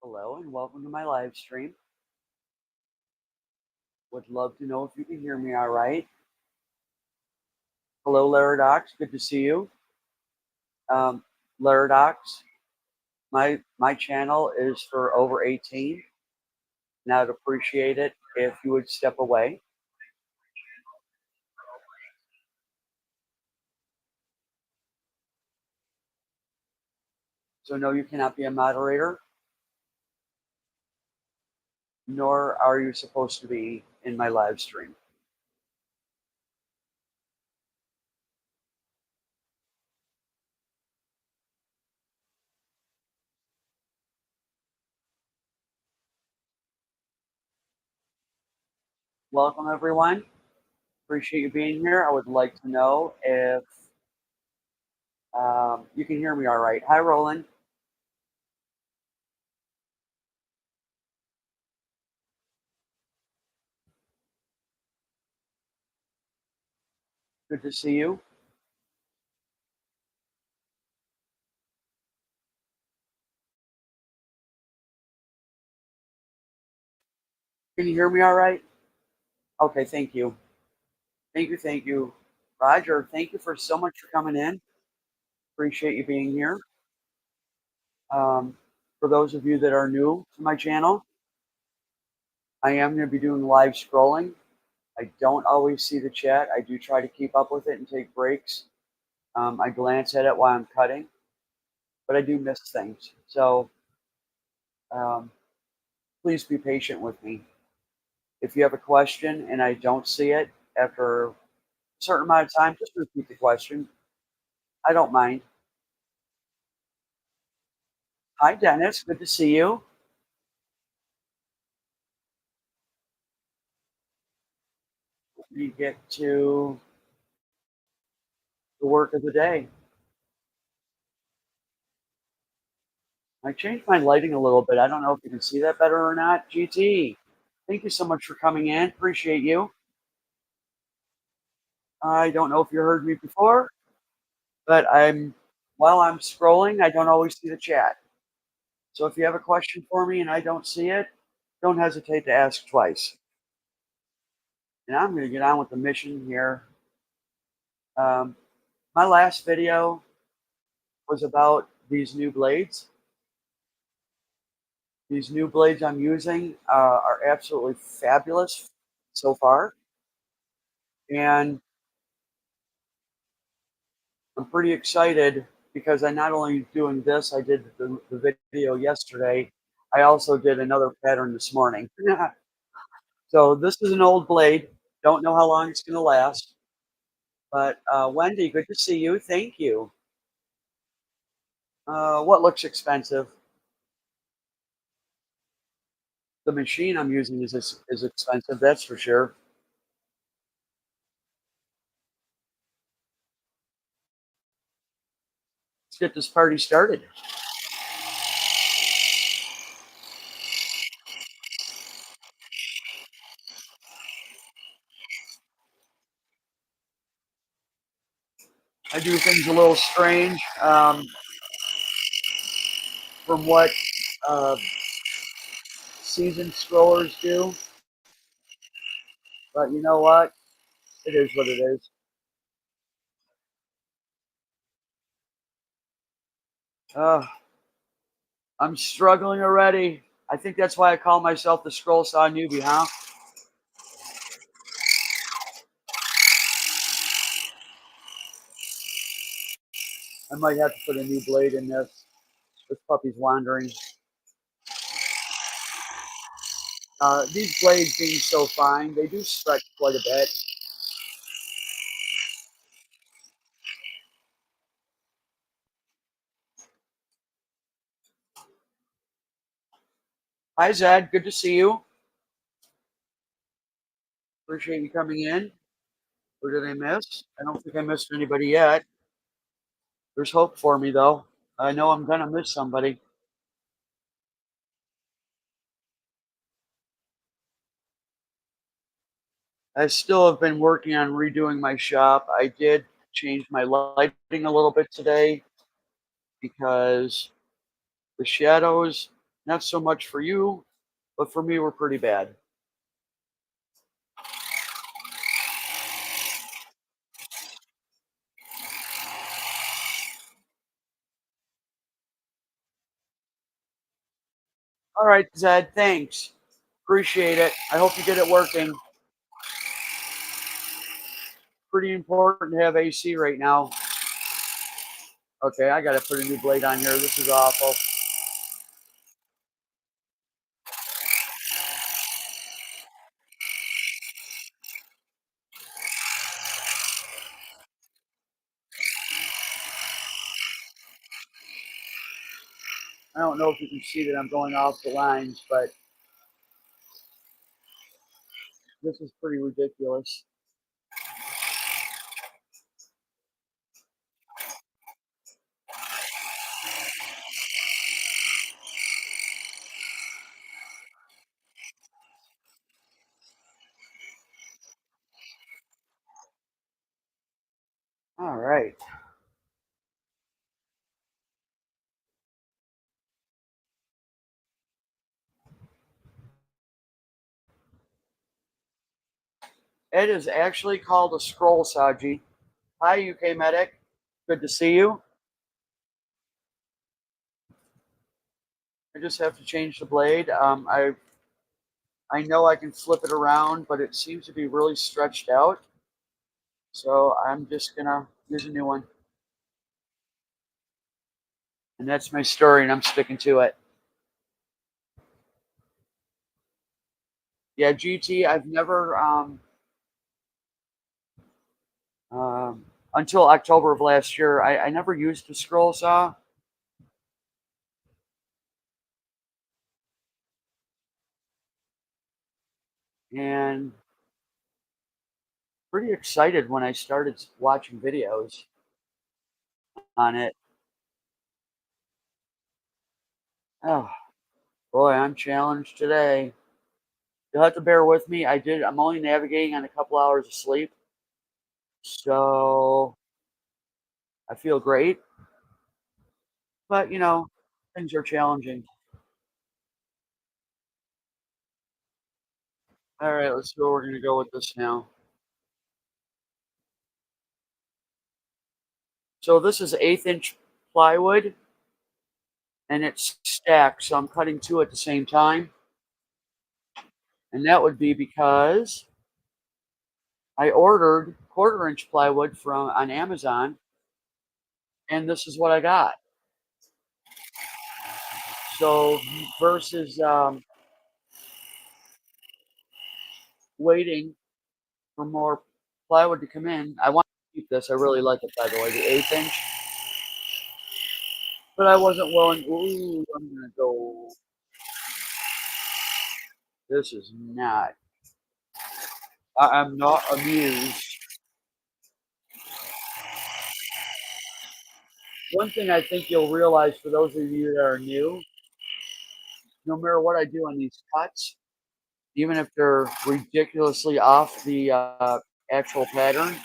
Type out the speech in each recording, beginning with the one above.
Hello and welcome to my live stream. Would love to know if you can hear me all right. Hello, Laradox. Good to see you. Laradox, my channel is for over 18, and I'd appreciate it if you would step away. So no, you cannot be a moderator, nor are you supposed to be in my live stream. Welcome, everyone. Appreciate you being here. I would like to know if you can hear me all right. Hi, Roland. Good to see you. Can you hear me all right? Okay, thank you. Thank you. Roger, thank you for so much for coming in. Appreciate you being here. For those of you that are new to my channel, I am going to be doing live scrolling. I don't always see the chat. I do try to keep up with it and take breaks. I glance at it while I'm cutting, but I do miss things. So um, please be patient with me. If you have a question and I don't see it after a certain amount of time, just repeat the question. I don't mind. Hi, Dennis. Good to see you. We get to the work of the day. I changed my lighting a little bit. I don't know if you can see that better or not. GT, thank you so much for coming in. Appreciate you. I don't know if you heard me before, but while I'm scrolling, I don't always see the chat. So if you have a question for me and I don't see it, don't hesitate to ask twice. And I'm going to get on with the mission here. My last video was about these new blades. These new blades I'm using are absolutely fabulous so far. And I'm pretty excited because I not only doing this, I did the video yesterday. I also did another pattern this morning. So this is an old blade. Don't know how long it's going to last. But Wendy, good to see you. Thank you. What looks expensive? The machine I'm using is expensive. That's for sure. Let's get this party started. I do things a little strange from what uh, seasoned scrollers do. But you know what? It is what it is. I'm struggling already. I think that's why I call myself the Scroll Saw Newbie, huh? I might have to put a new blade in this. This puppy's wandering. These blades being so fine, they do stretch quite a bit. Hi, Zed. Good to see you. Appreciate you coming in. Who did I miss? I don't think I missed anybody yet. There's hope for me, though. I know I'm going to miss somebody. I still have been working on redoing my shop. I did change my lighting a little bit today because the shadows Not so much for you, but for me, were pretty bad. All right, Zed, thanks. Appreciate it. I hope you get it working. Pretty important to have AC right now. Okay, I got to put a new blade on here. This is awful. I don't know if you can see that I'm going off the lines, but this is pretty ridiculous. All right. It is actually called a scroll saji. Hi, UK Medic. Good to see you. I just have to change the blade. I know I can flip it around, but it seems to be really stretched out. So I'm just gonna use a new one. And that's my story, and I'm sticking to it. Yeah, GT, I've never until October of last year, I never used a scroll saw. And pretty excited when I started watching videos on it. Oh boy, I'm challenged today. You'll have to bear with me. I'm only navigating on a couple hours of sleep. So I feel great. But things are challenging. All right, let's see where we're gonna go with this now. So this is 1/8 inch plywood and it's stacked, so I'm cutting two at the same time. And that would be because I ordered 1/4 inch plywood from on Amazon, and this is what I got. So versus waiting for more plywood to come in, I want to keep this. I really like it, by the way, the 1/8 inch. But I wasn't willing. Ooh, I'm gonna go. This is not. I'm not amused. One thing I think you'll realize for those of you that are new, no matter what I do on these cuts, even if they're ridiculously off the actual pattern,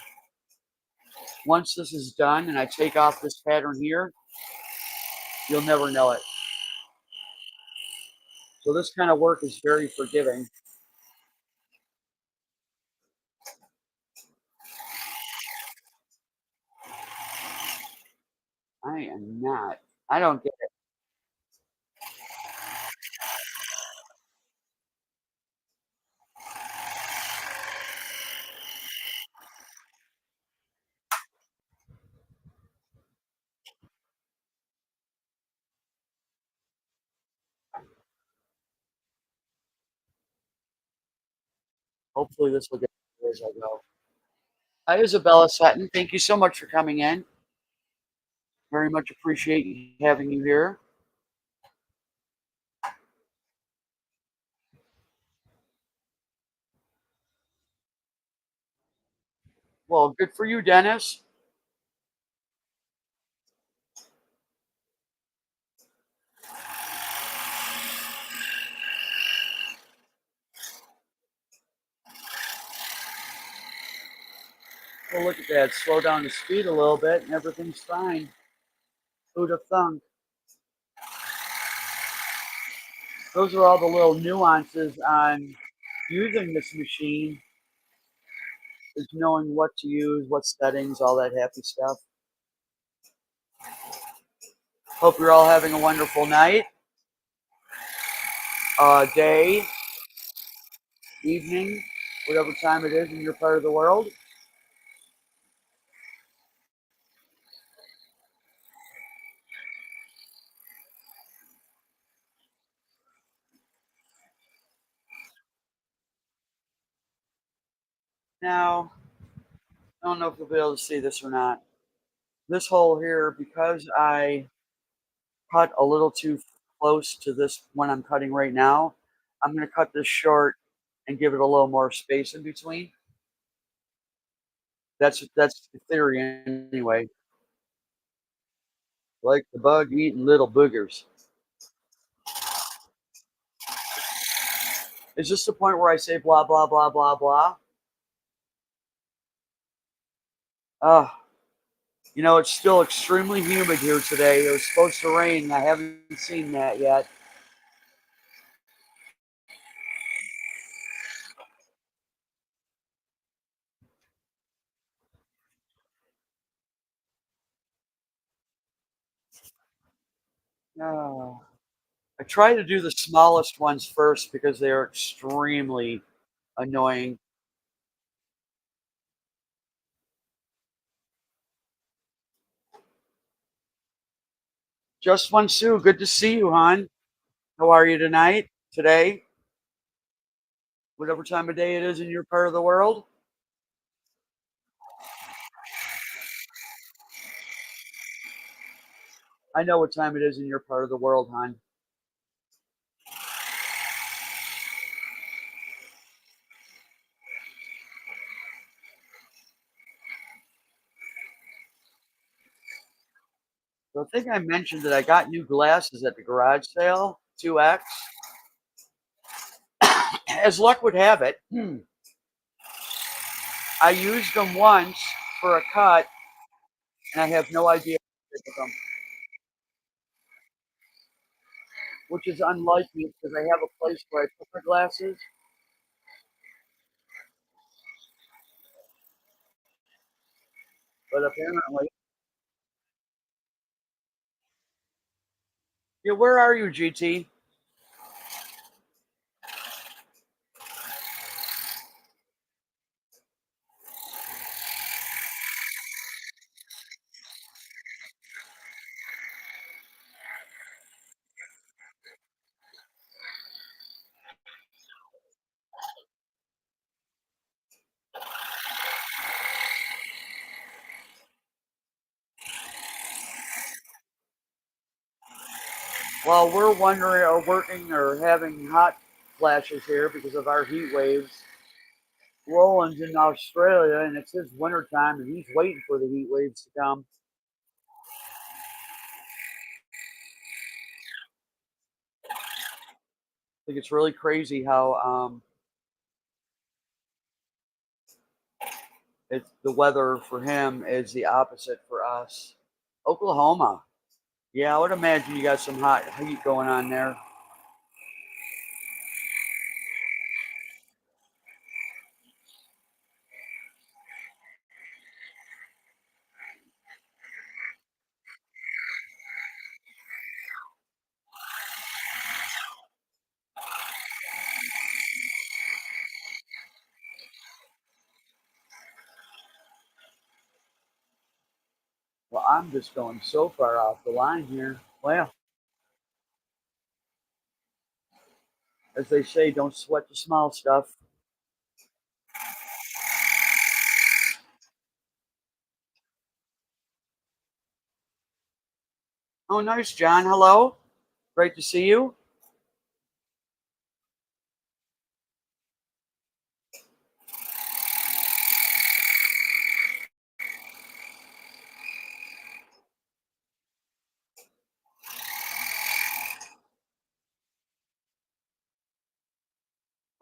once this is done and I take off this pattern here, you'll never know it. So this kind of work is very forgiving. I am not. I don't get it. Hopefully this will get better as I go. Hi, Isabella Sutton. Thank you so much for coming in. Very much appreciate having you here. Well, good for you, Dennis. Well, look at that. Slow down the speed a little bit and everything's fine. Who'd have thunk? those are all the little nuances on using this machine, is knowing what to use, what settings, all that happy stuff. Hope you're all having a wonderful night, day, evening, whatever time it is in your part of the world. Now, I don't know if you'll be able to see this or not. This hole here, because I cut a little too close to this one I'm cutting right now, I'm going to cut this short and give it a little more space in between. That's the theory anyway. Like the bug eating little boogers. Is this the point where I say blah blah blah blah blah? Uh, it's still extremely humid here today. It was supposed to rain. I haven't seen that yet. Uh, I try to do the smallest ones first because they are extremely annoying. Just one Sue, good to see you, hon. How are you tonight? Today? Whatever time of day it is in your part of the world? I know what time it is in your part of the world, hon. So I think I mentioned that I got new glasses at the garage sale, 2X. As luck would have it, I used them once for a cut, and I have no idea what to do with them, which is unlike me because I have a place where I put my glasses. But apparently, yeah. Where are you, GT? Well, we're wondering or working or having hot flashes here because of our heat waves. Roland's in Australia and it's his winter time and he's waiting for the heat waves to come. I think it's really crazy how it's the weather for him is the opposite for us. Oklahoma. Yeah, I would imagine you got some hot heat going on there. Well, I'm just going so far off the line here. Well, as they say, don't sweat the small stuff. Oh, nice, John. Hello. Great to see you.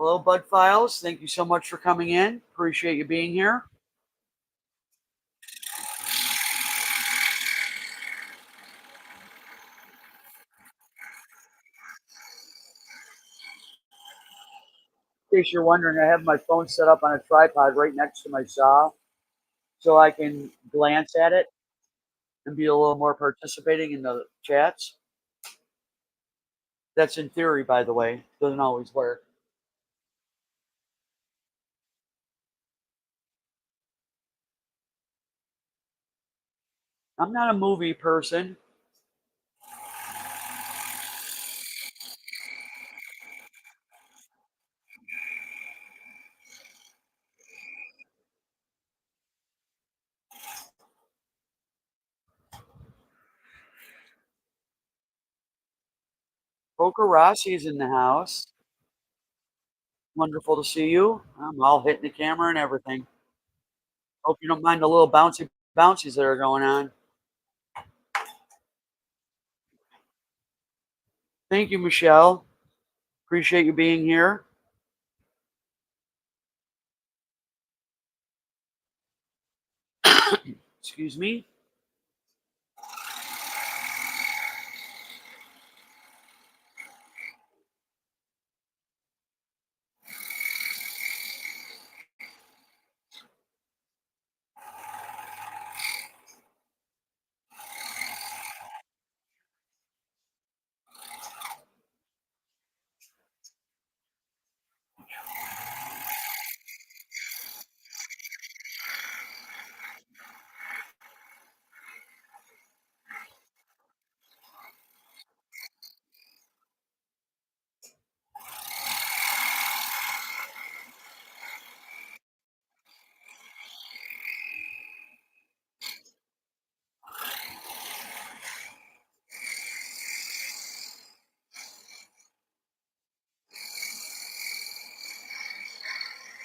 Hello, Bud Files. Thank you so much for coming in. Appreciate you being here. In case you're wondering, I have my phone set up on a tripod right next to my saw so I can glance at it and be a little more participating in the chats. That's in theory, by the way. Doesn't always work. I'm not a movie person. Poker Rossi's in the house. Wonderful to see you. I'm all hitting the camera and everything. Hope you don't mind the little bouncies that are going on. Thank you, Michelle. Appreciate you being here. Excuse me.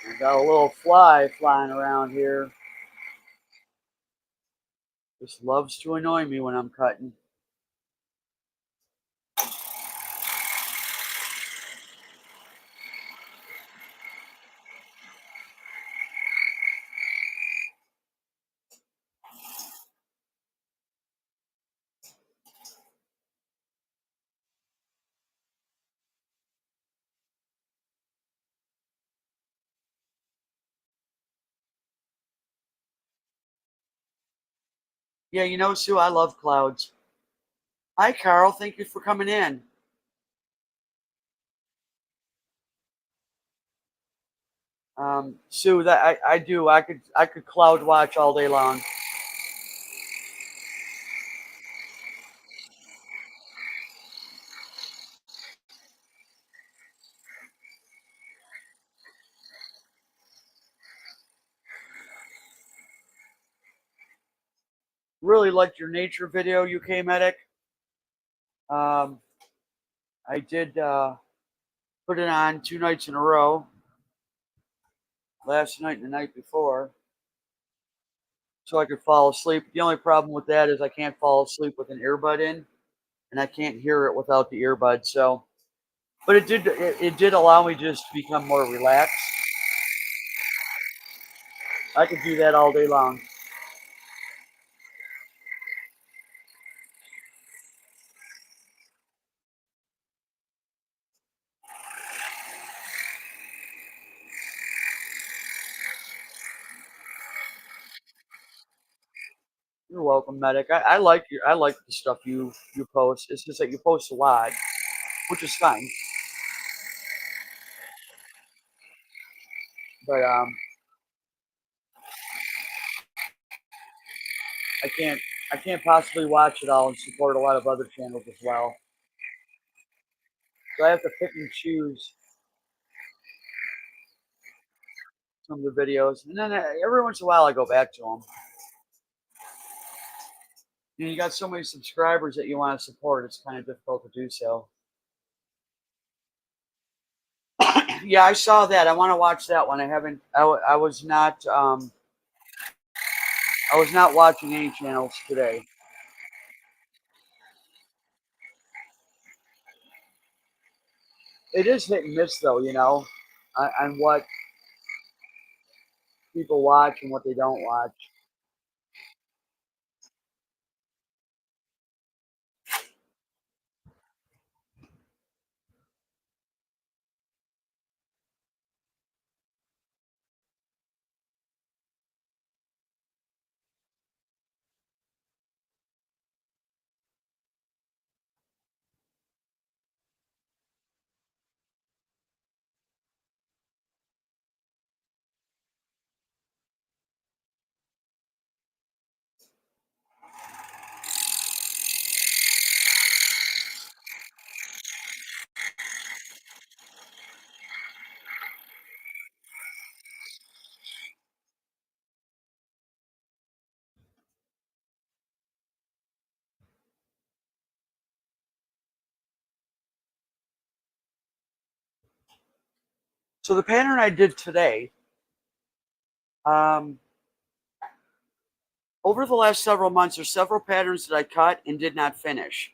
I got a little fly flying around here. Just loves to annoy me when I'm cutting. Yeah, you know, Sue, I love clouds. Hi, Carl. Thank you for coming in. Sue, that I do. I could cloud watch all day long. Really liked your nature video, UK Medic. Um, I did put it on 2 nights in a row, last night and the night before, so I could fall asleep. The only problem with that is I can't fall asleep with an earbud in, and I can't hear it without the earbud. So, but it did allow me just to become more relaxed. I could do that all day long. You're welcome, Medic. I like the stuff you post. It's just that you post a lot, which is fine. But I can't I can't possibly watch it all and support a lot of other channels as well. So I have to pick and choose some of the videos, and then every once in a while I go back to them. You got so many subscribers that you want to support; it's kind of difficult to do so. Yeah, I saw that. I want to watch that one. I haven't. I was not. I was not watching any channels today. It is hit and miss, though. You know, on what people watch and what they don't watch. So the pattern I did today, um, over the last several months, there's several patterns that I cut and did not finish,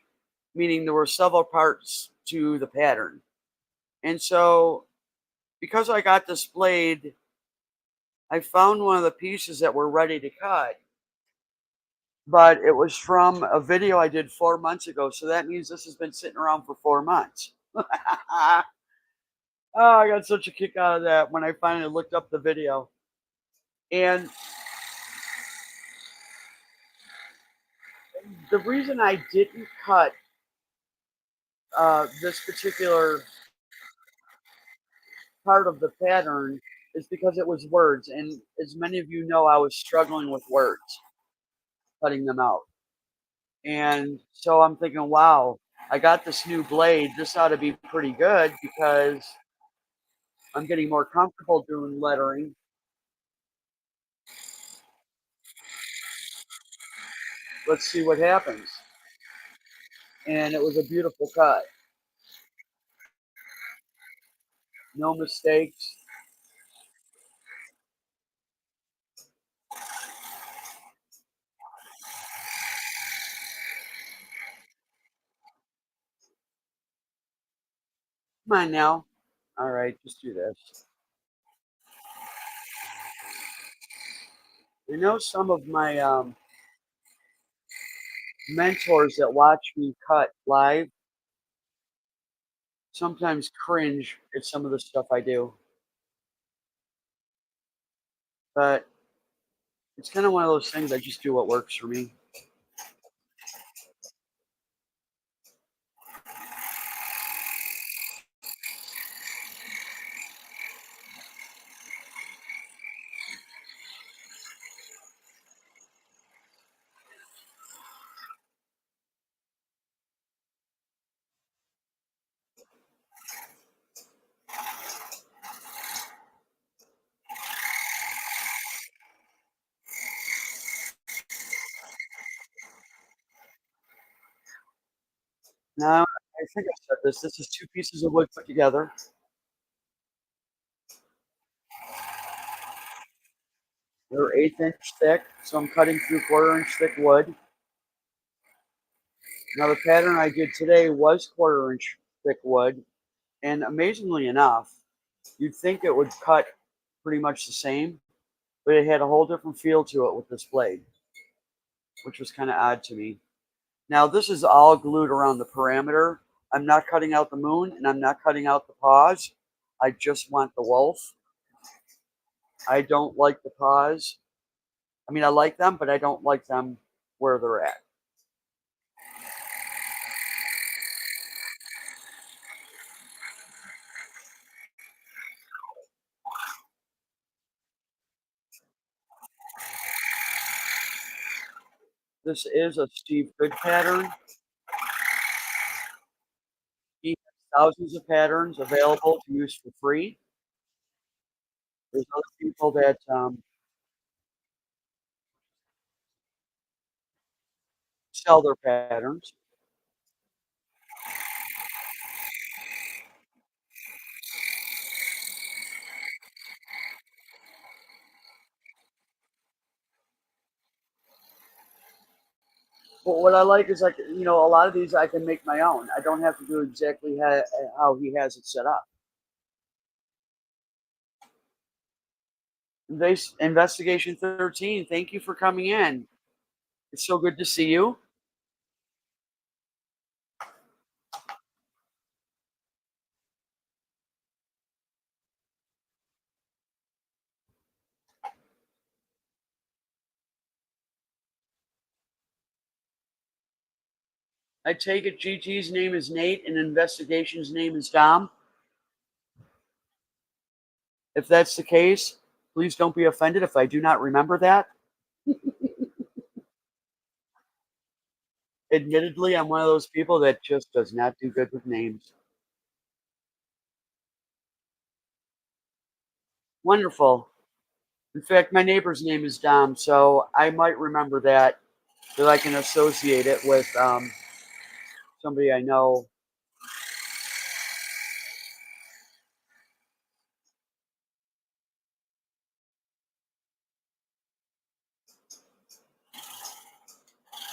meaning there were several parts to the pattern. And so because I got this blade, I found one of the pieces that were ready to cut, but it was from a video I did 4 months ago. So that means this has been sitting around for 4 months. Oh, I got such a kick out of that when I finally looked up the video. And the reason I didn't cut this particular part of the pattern is because it was words. And as many of you know, I was struggling with words, cutting them out. And so I'm thinking, wow, I got this new blade. This ought to be pretty good because I'm getting more comfortable doing lettering. Let's see what happens. And it was a beautiful cut. No mistakes. Come on now. All right, just do this. I know some of my mentors that watch me cut live sometimes cringe at some of the stuff I do, but it's kind of one of those things. I just do what works for me. Now, I think I said this. This is two pieces of wood put together. They're 1/8 inch thick, so I'm cutting through 1/4 inch thick wood. Now, the pattern I did today was 1/4 inch thick wood, and amazingly enough, you'd think it would cut pretty much the same, but it had a whole different feel to it with this blade, which was kind of odd to me. Now, this is all glued around the parameter. I'm not cutting out the moon, and I'm not cutting out the paws. I just want the wolf. I don't like the paws. I mean, I like them, but I don't like them where they're at. This is a Steve Good pattern. He has thousands of patterns available to use for free. There's other people that sell their patterns. But what I like is, like, a lot of these I can make my own. I don't have to do exactly how he has it set up. Investigation 13, thank you for coming in. It's so good to see you. I take it GT's name is Nate and Investigation's name is Dom. If that's the case, please don't be offended if I do not remember that. Admittedly, I'm one of those people that just does not do good with names. Wonderful. In fact, my neighbor's name is Dom, so I might remember that I can associate it with somebody I know.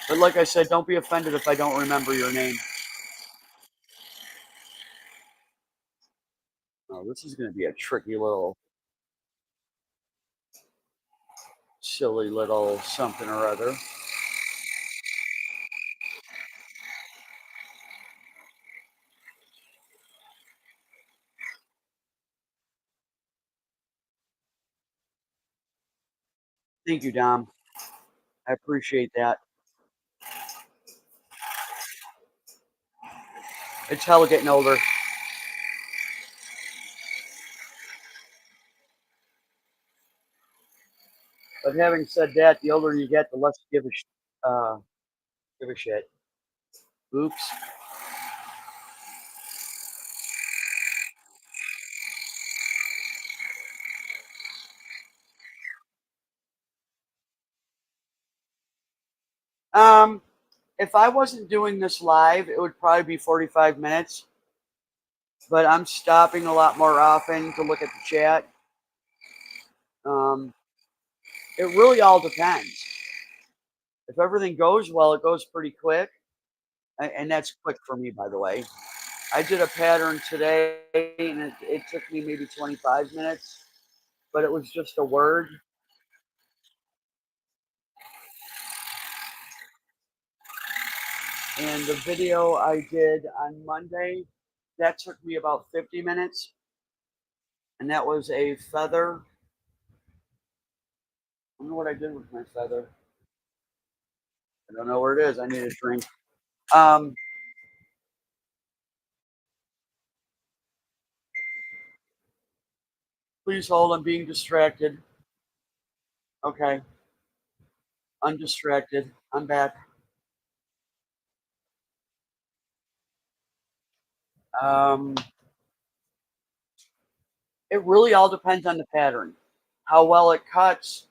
But like I said, don't be offended if I don't remember your name. Oh, this is going to be a tricky little, silly little something or other. Thank you, Dom. I appreciate that. It's hella getting older. But having said that, the older you get, the less you give a shit. Oops. Um, if I wasn't doing this live, it would probably be 45 minutes. But I'm stopping a lot more often to look at the chat. Um, it really all depends. If everything goes well, it goes pretty quick. And that's quick for me, by the way. I did a pattern today, and it took me maybe 25 minutes, but it was just a word. And the video I did on Monday, that took me about 50 minutes, and that was a feather. I don't know what I did with my feather. I don't know where it is. I need a drink. Um, please hold. I'm being distracted. Okay, undistracted. I'm back. Um, it really all depends on the pattern, how well it cuts.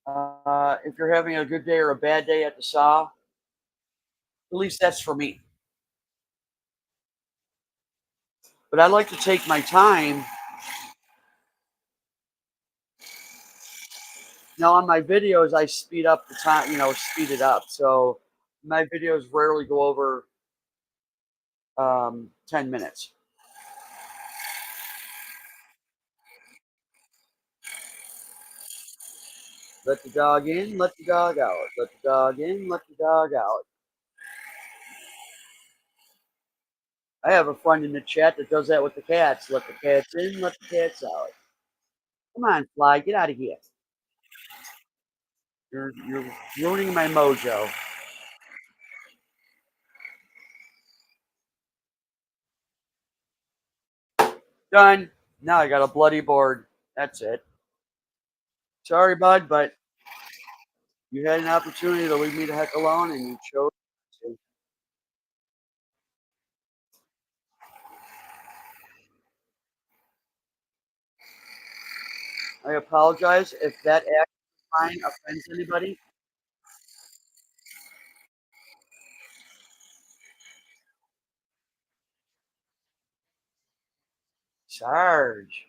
If you're having a good day or a bad day at the saw, at least that's for me. But I like to take my time. Now on my videos, I speed up the time, speed it up. So my videos rarely go over 10 minutes. Let the dog in, let the dog out. Let the dog in, let the dog out. I have a friend in the chat that does that with the cats. Let the cats in, let the cats out. Come on, Fly, get out of here. You're ruining my mojo. Done. Now I got a bloody board. That's it. Sorry, bud, but you had an opportunity to leave me the heck alone, and you chose to. I apologize if that act of mine offends anybody. Sarge,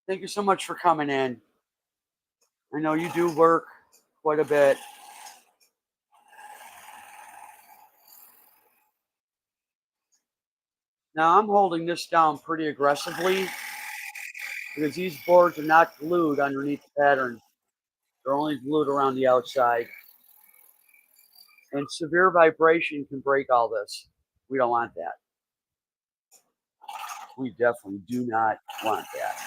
thank you so much for coming in. I know you do work quite a bit. Now I'm holding this down pretty aggressively because these boards are not glued underneath the pattern. They're only glued around the outside. And severe vibration can break all this. We don't want that. We definitely do not want that.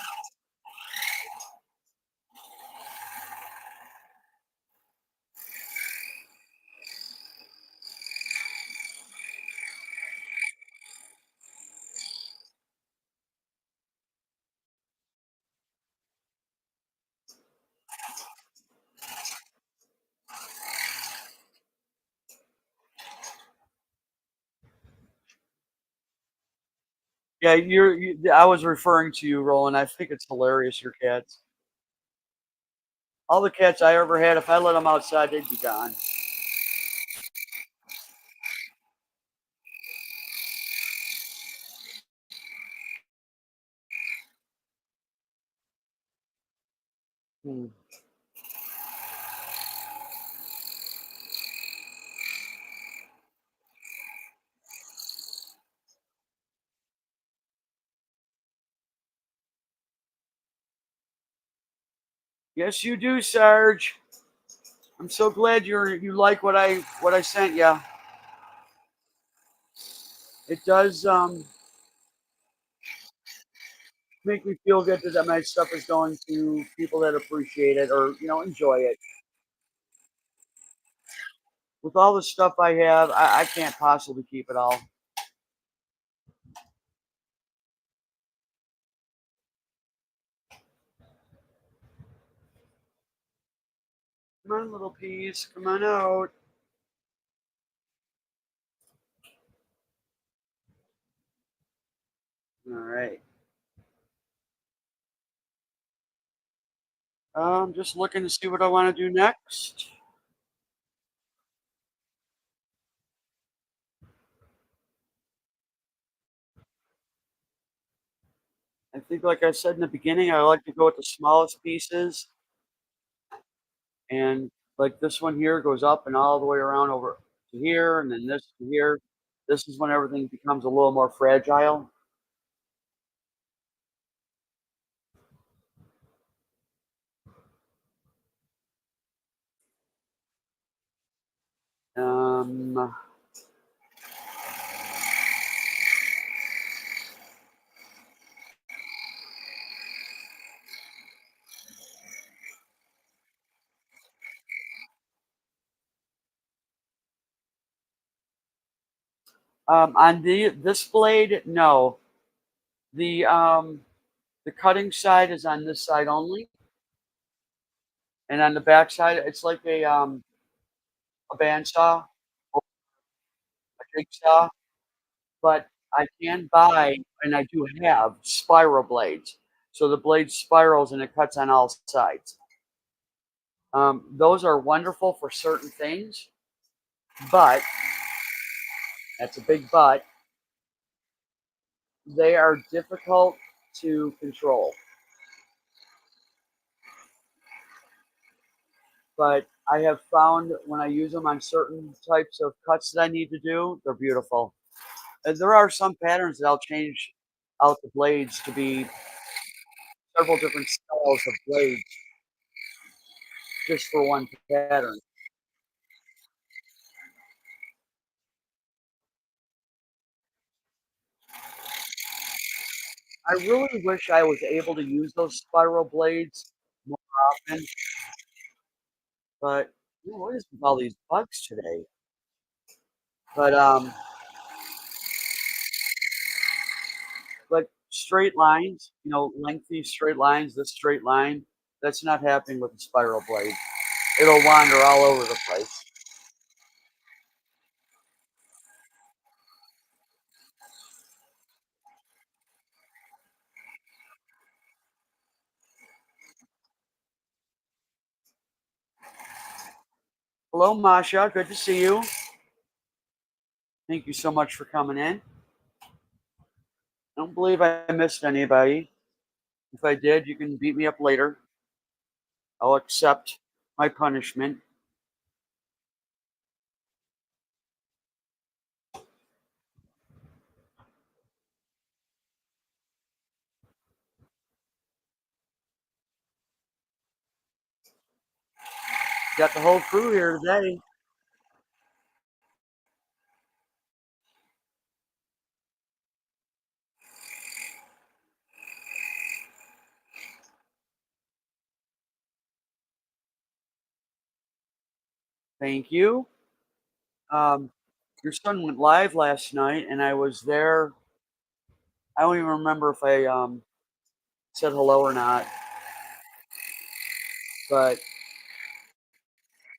Yeah, I was referring to you, Roland. I think it's hilarious, your cats. All the cats I ever had, if I let them outside, they'd be gone. Hmm. Yes, you do, Sarge. I'm so glad you like what I sent you. It does make me feel good that my stuff is going to people that appreciate it or enjoy it. With all the stuff I have, I can't possibly keep it all. Come on, little peas, come on out. All right. I'm just looking to see what I want to do next. I think, like I said in the beginning, I like to go with the smallest pieces, and like this one here goes up and all the way around over to here, and then this to here. This is when everything becomes a little more fragile. Um, on this blade, no. The cutting side is on this side only, and on the back side, it's like a bandsaw or a jigsaw. But I can buy, and I do have spiral blades. So the blade spirals and it cuts on all sides. Those are wonderful for certain things, but that's a big but. They are difficult to control. But I have found when I use them on certain types of cuts that I need to do, they're beautiful. And there are some patterns that I'll change out the blades to be several different styles of blades just for one pattern. I really wish I was able to use those spiral blades more often, but what is with all these bugs today? But like straight lines, lengthy straight lines, this straight line, that's not happening with the spiral blade. It'll wander all over the place. Hello, Masha. Good to see you. Thank you so much for coming in. I don't believe I missed anybody. If I did, you can beat me up later. I'll accept my punishment. Got the whole crew here today. Thank you. Um, your son went live last night, and I was there. I don't even remember if I said hello or not, but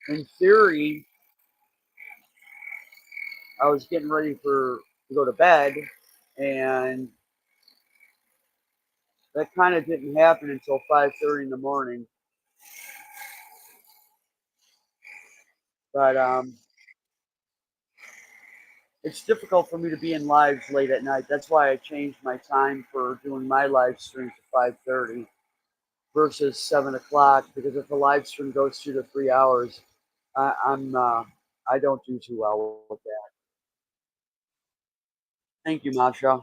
in theory, I was getting ready to go to bed, and that kind of didn't happen until 5:30 in the morning. But it's difficult for me to be in lives late at night. That's why I changed my time for doing my live stream to 5:30 versus 7 o'clock. Because if the live stream goes 2 to 3 hours, I don't do too well with that. Thank you, Masha.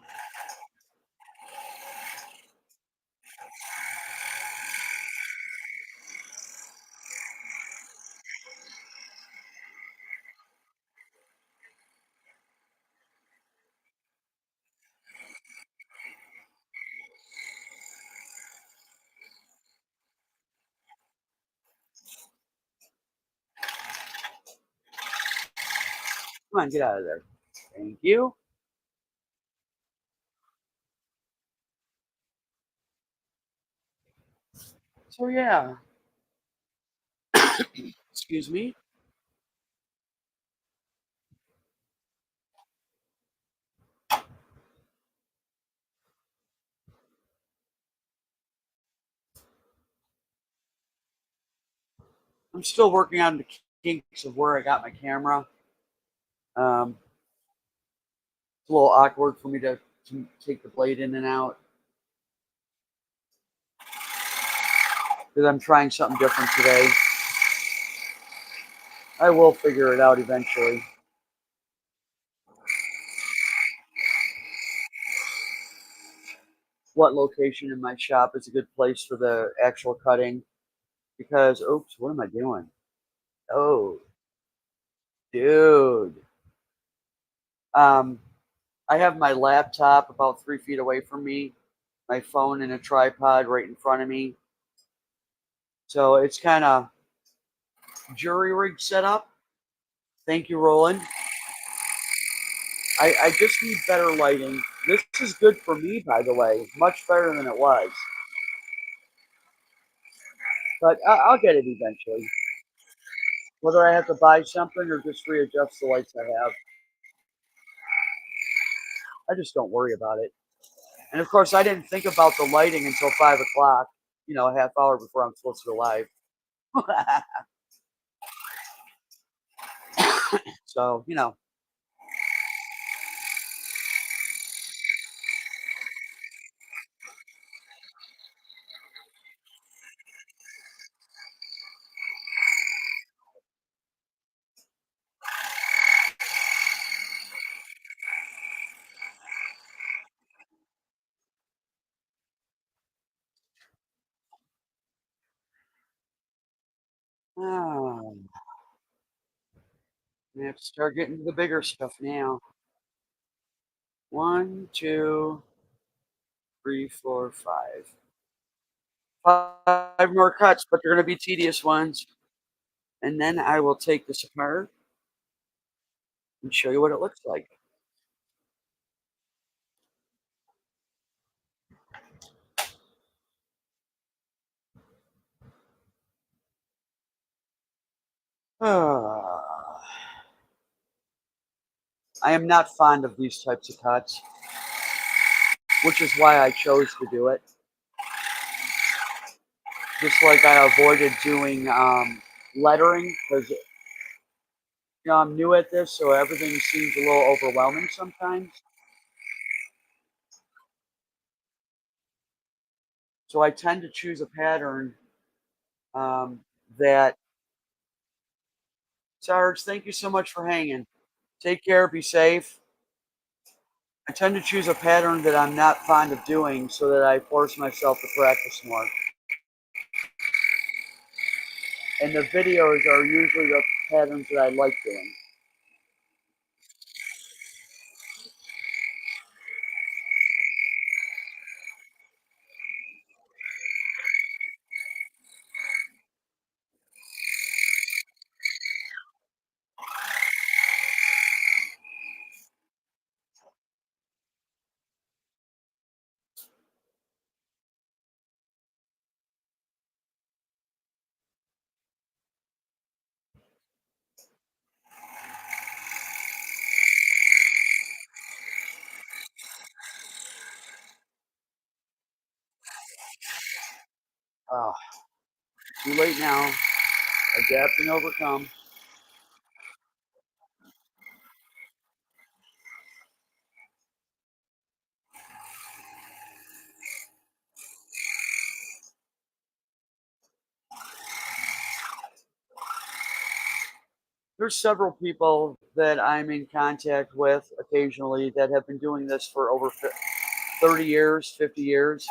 Come on, get out of there. Thank you. So yeah, excuse me. I'm still working on the kinks of where I got my camera. Um, it's a little awkward for me to take the blade in and out because I'm trying something different today. I will figure it out eventually. What location in my shop is a good place for the actual cutting? Because, oops, what am I doing? Oh, dude. Um, I have my laptop about 3 feet away from me, my phone in a tripod right in front of me. So it's kind of jury rig setup. Thank you, Roland. I just need better lighting. This is good for me, by the way, much better than it was. But I'll get it eventually. Whether I have to buy something or just readjust the lights I have, I just don't worry about it. And of course, I didn't think about the lighting until 5 o'clock. A half hour before I'm supposed to go live. So I have to start getting to the bigger stuff now. One, two, three, four, five. 5 more cuts, but they're going to be tedious ones. And then I will take this apart and show you what it looks like. I am not fond of these types of cuts, which is why I chose to do it. Just like I avoided doing lettering because I'm new at this, so everything seems a little overwhelming sometimes. So I tend to choose a pattern um, that. Sarge, thank you so much for hanging. Take care, be safe. I tend to choose a pattern that I'm not fond of doing so that I force myself to practice more. And the videos are usually the patterns that I like doing. Oh, too late now. Adapt and overcome. There's several people that I'm in contact with occasionally that have been doing this for over 30 years, 50 years.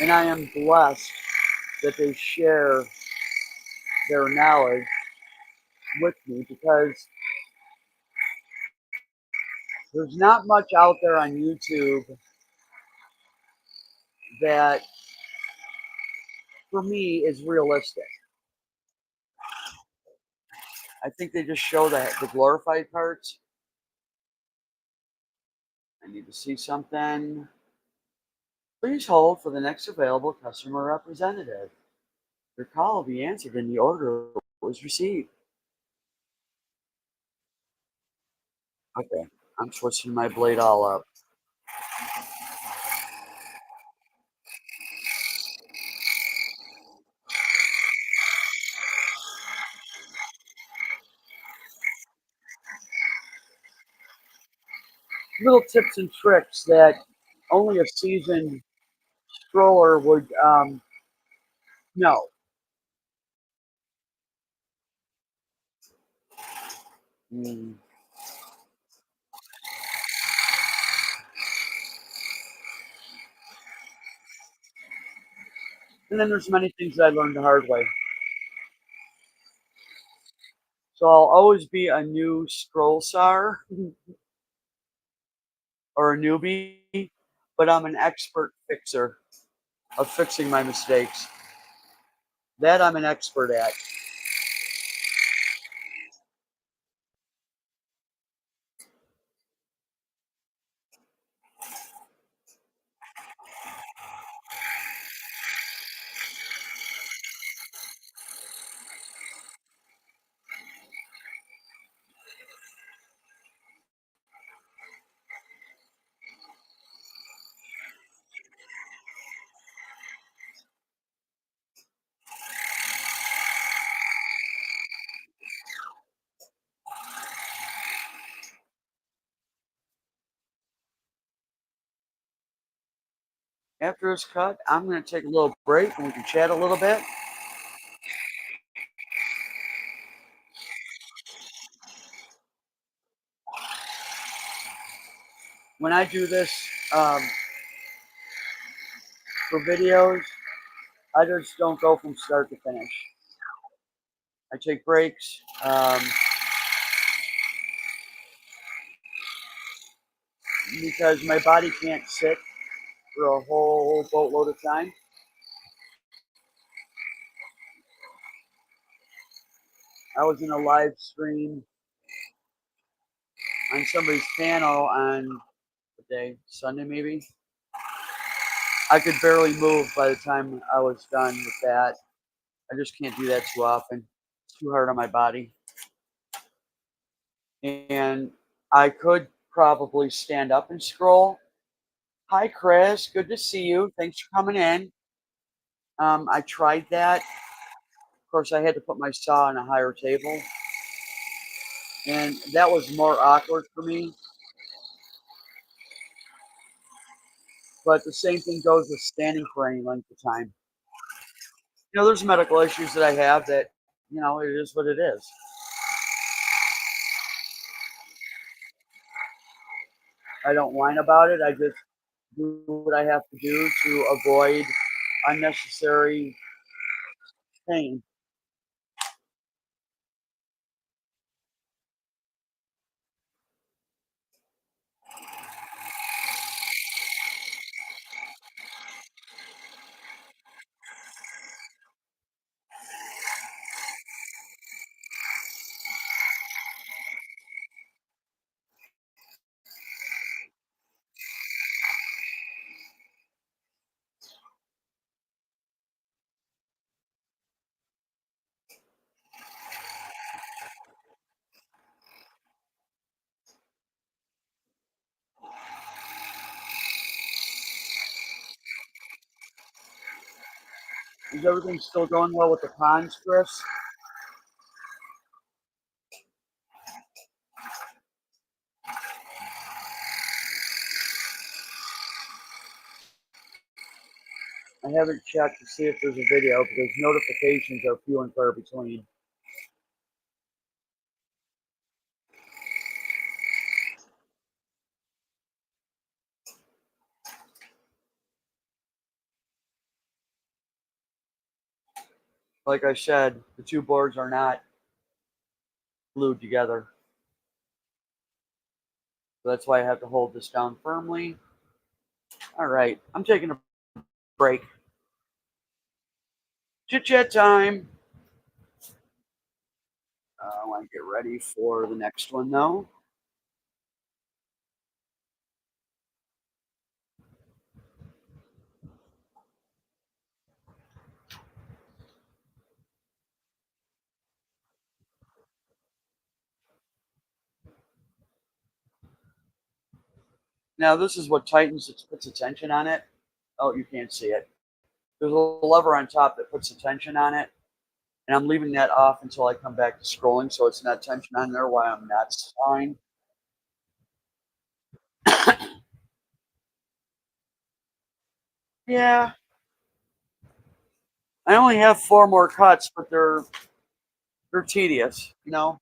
And I am blessed that they share their knowledge with me because there's not much out there on YouTube that, for me, is realistic. I think they just show the glorified parts. I need to see something. Please hold for the next available customer representative. Your call will be answered in the order it was received. Okay, I'm switching my blade all up. Little tips and tricks that only a seasoned scroller would know. Mm. And then there's many things I learned the hard way. So I'll always be a new scroll star or a newbie, but I'm an expert fixer of fixing my mistakes. That I'm an expert at. After it's cut, I'm going to take a little break and we can chat a little bit. When I do this um, for videos, I just don't go from start to finish. I take breaks because my body can't sit for a whole boatload of time. I was in a live stream on somebody's channel on the day, Sunday maybe. I could barely move by the time I was done with that. I just can't do that too often. It's too hard on my body. And I could probably stand up and scroll. Hi, Chris. Good to see you. Thanks for coming in. I tried that. Of course, I had to put my saw on a higher table, and that was more awkward for me. But the same thing goes with standing for any length of time. There's medical issues that I have that, it is what it is. I don't whine about it. I just do what I have to do to avoid unnecessary pain. Is everything still going well with the ponds, Chris? I haven't checked to see if there's a video because notifications are few and far between. Like I said, the two boards are not glued together. So that's why I have to hold this down firmly. All right, I'm taking a break. Chit chat time. I want to get ready for the next one though. Now this is what tightens it, puts a tension on it. Oh, you can't see it. There's a lever on top that puts a tension on it, and I'm leaving that off until I come back to scrolling, so it's not tension on there while I'm not sawing. Yeah, I only have 4 more cuts, but they're tedious, you know?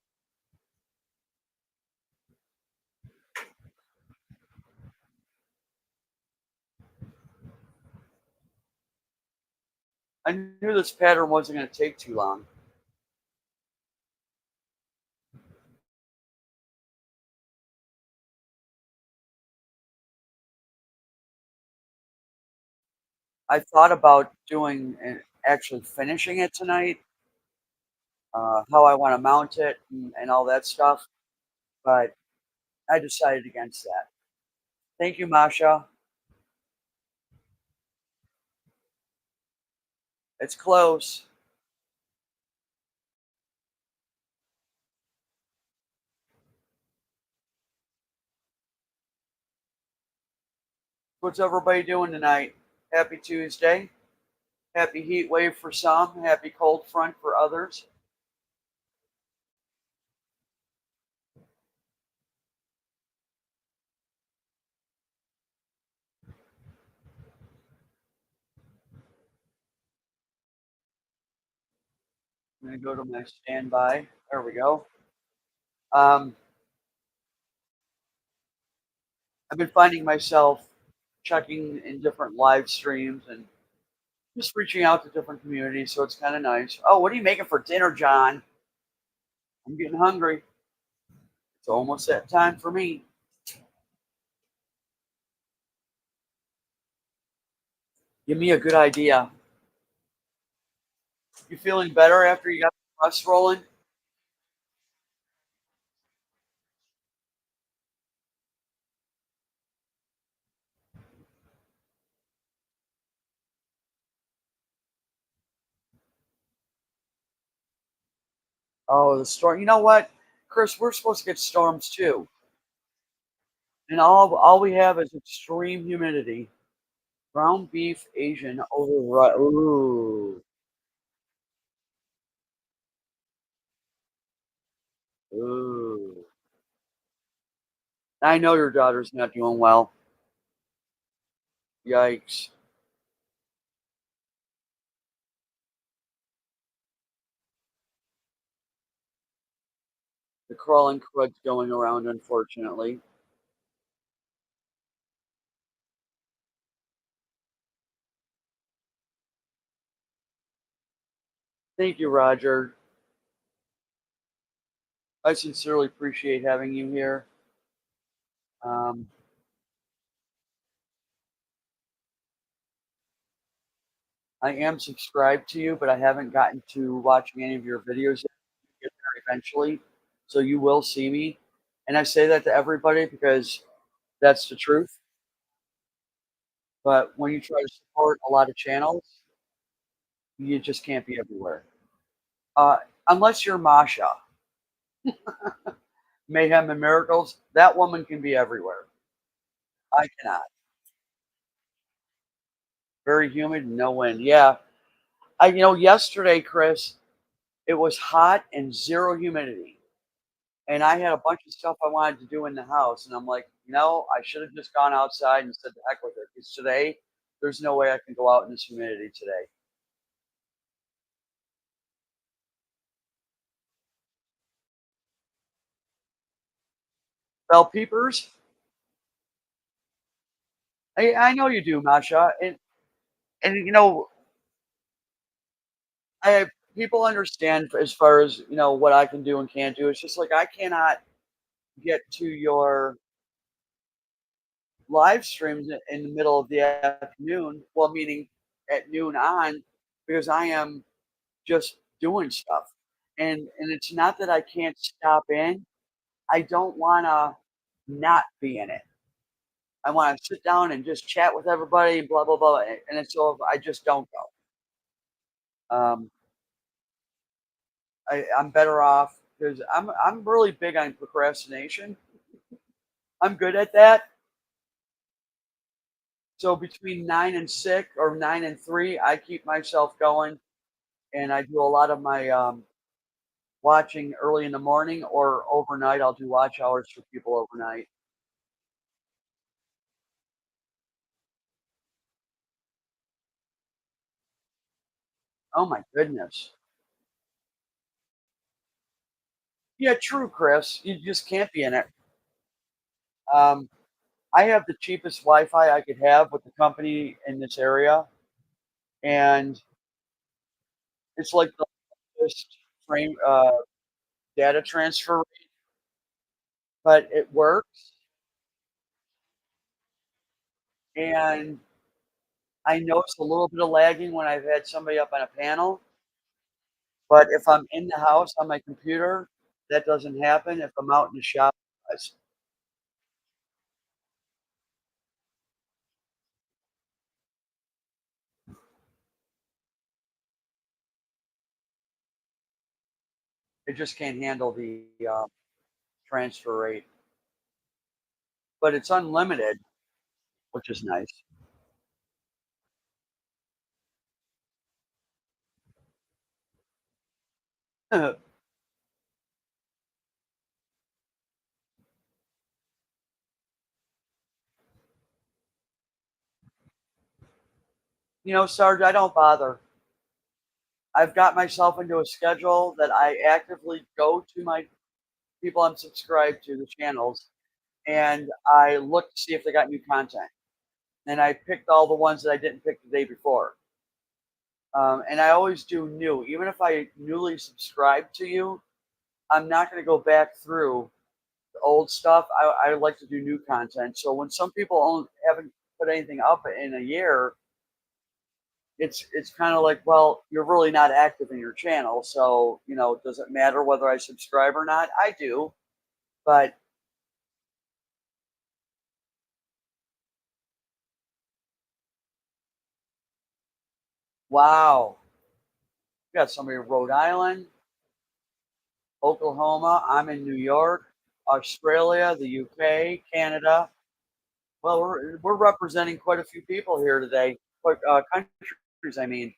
I knew this pattern wasn't gonna take too long. I thought about doing and actually finishing it tonight, how I wanna mount it and all that stuff, but I decided against that. Thank you, Masha. It's close. What's everybody doing tonight? Happy Tuesday. Happy heat wave for some, happy cold front for others. I'm gonna go to my standby. There we go. Um, I've been finding myself checking in different live streams and just reaching out to different communities, so it's kind of nice. Oh, what are you making for dinner, John? I'm getting hungry. It's almost that time for me. Give me a good idea. You feeling better after you got the press rolling? Oh, the storm. You know what, Chris? We're supposed to get storms too, and all we have is extreme humidity. Ground beef Asian over ooh, ooh. I know your daughter's not doing well. Yikes. The crawling crud's going around, unfortunately. Thank you, Roger. I sincerely appreciate having you here. Um, I am subscribed to you, but I haven't gotten to watching any of your videos yet. Get there eventually, so you will see me. And I say that to everybody because that's the truth. But when you try to support a lot of channels, you just can't be everywhere. Uh, unless you're Masha, Mayhem and Miracles, that woman can be everywhere. I cannot. Very humid, no wind. Yeah. Yesterday, Chris, it was hot and zero humidity. And I had a bunch of stuff I wanted to do in the house. And I'm like, I should have just gone outside and said, the heck with it. Because today, there's no way I can go out in this humidity today. Bell peepers? I know you do, Masha. And I people understand as far as what I can do and can't do. It's just like I cannot get to your live streams in the middle of the afternoon, well, meaning at noon on, because I am just doing stuff. and it's not that I can't stop in. I don't wanna not be in it. I wanna sit down and just chat with everybody and blah, blah, blah, and it's so I just don't go. I'm better off because I'm really big on procrastination. I'm good at that. So between 9 and 6 or 9 and 3, I keep myself going, and I do a lot of my, watching early in the morning or overnight. I'll do watch hours for people overnight. Oh my goodness. Yeah, true, Chris. You just can't be in it. Um, I have the cheapest Wi-Fi I could have with the company in this area, and it's like the lowest frame data transfer rate, but it works, and I notice a little bit of lagging when I've had somebody up on a panel, but if I'm in the house on my computer, that doesn't happen. If I'm out in the shop, it does. It just can't handle the, transfer rate, but it's unlimited, which is nice. Sarge, I don't bother. I've got myself into a schedule that I actively go to my people I'm subscribed to, the channels, and I look to see if they got new content. And I picked all the ones that I didn't pick the day before. And I always do new. Even if I newly subscribe to you, I'm not going to go back through the old stuff. I like to do new content. So when some people haven't put anything up in a year, it's kind of like, well, you're really not active in your channel. So, does it matter whether I subscribe or not? I do. But wow, you got somebody in Rhode Island, Oklahoma. I'm in New York, Australia, the UK, Canada. Well, we're representing quite a few people here today. Quite countries, I mean.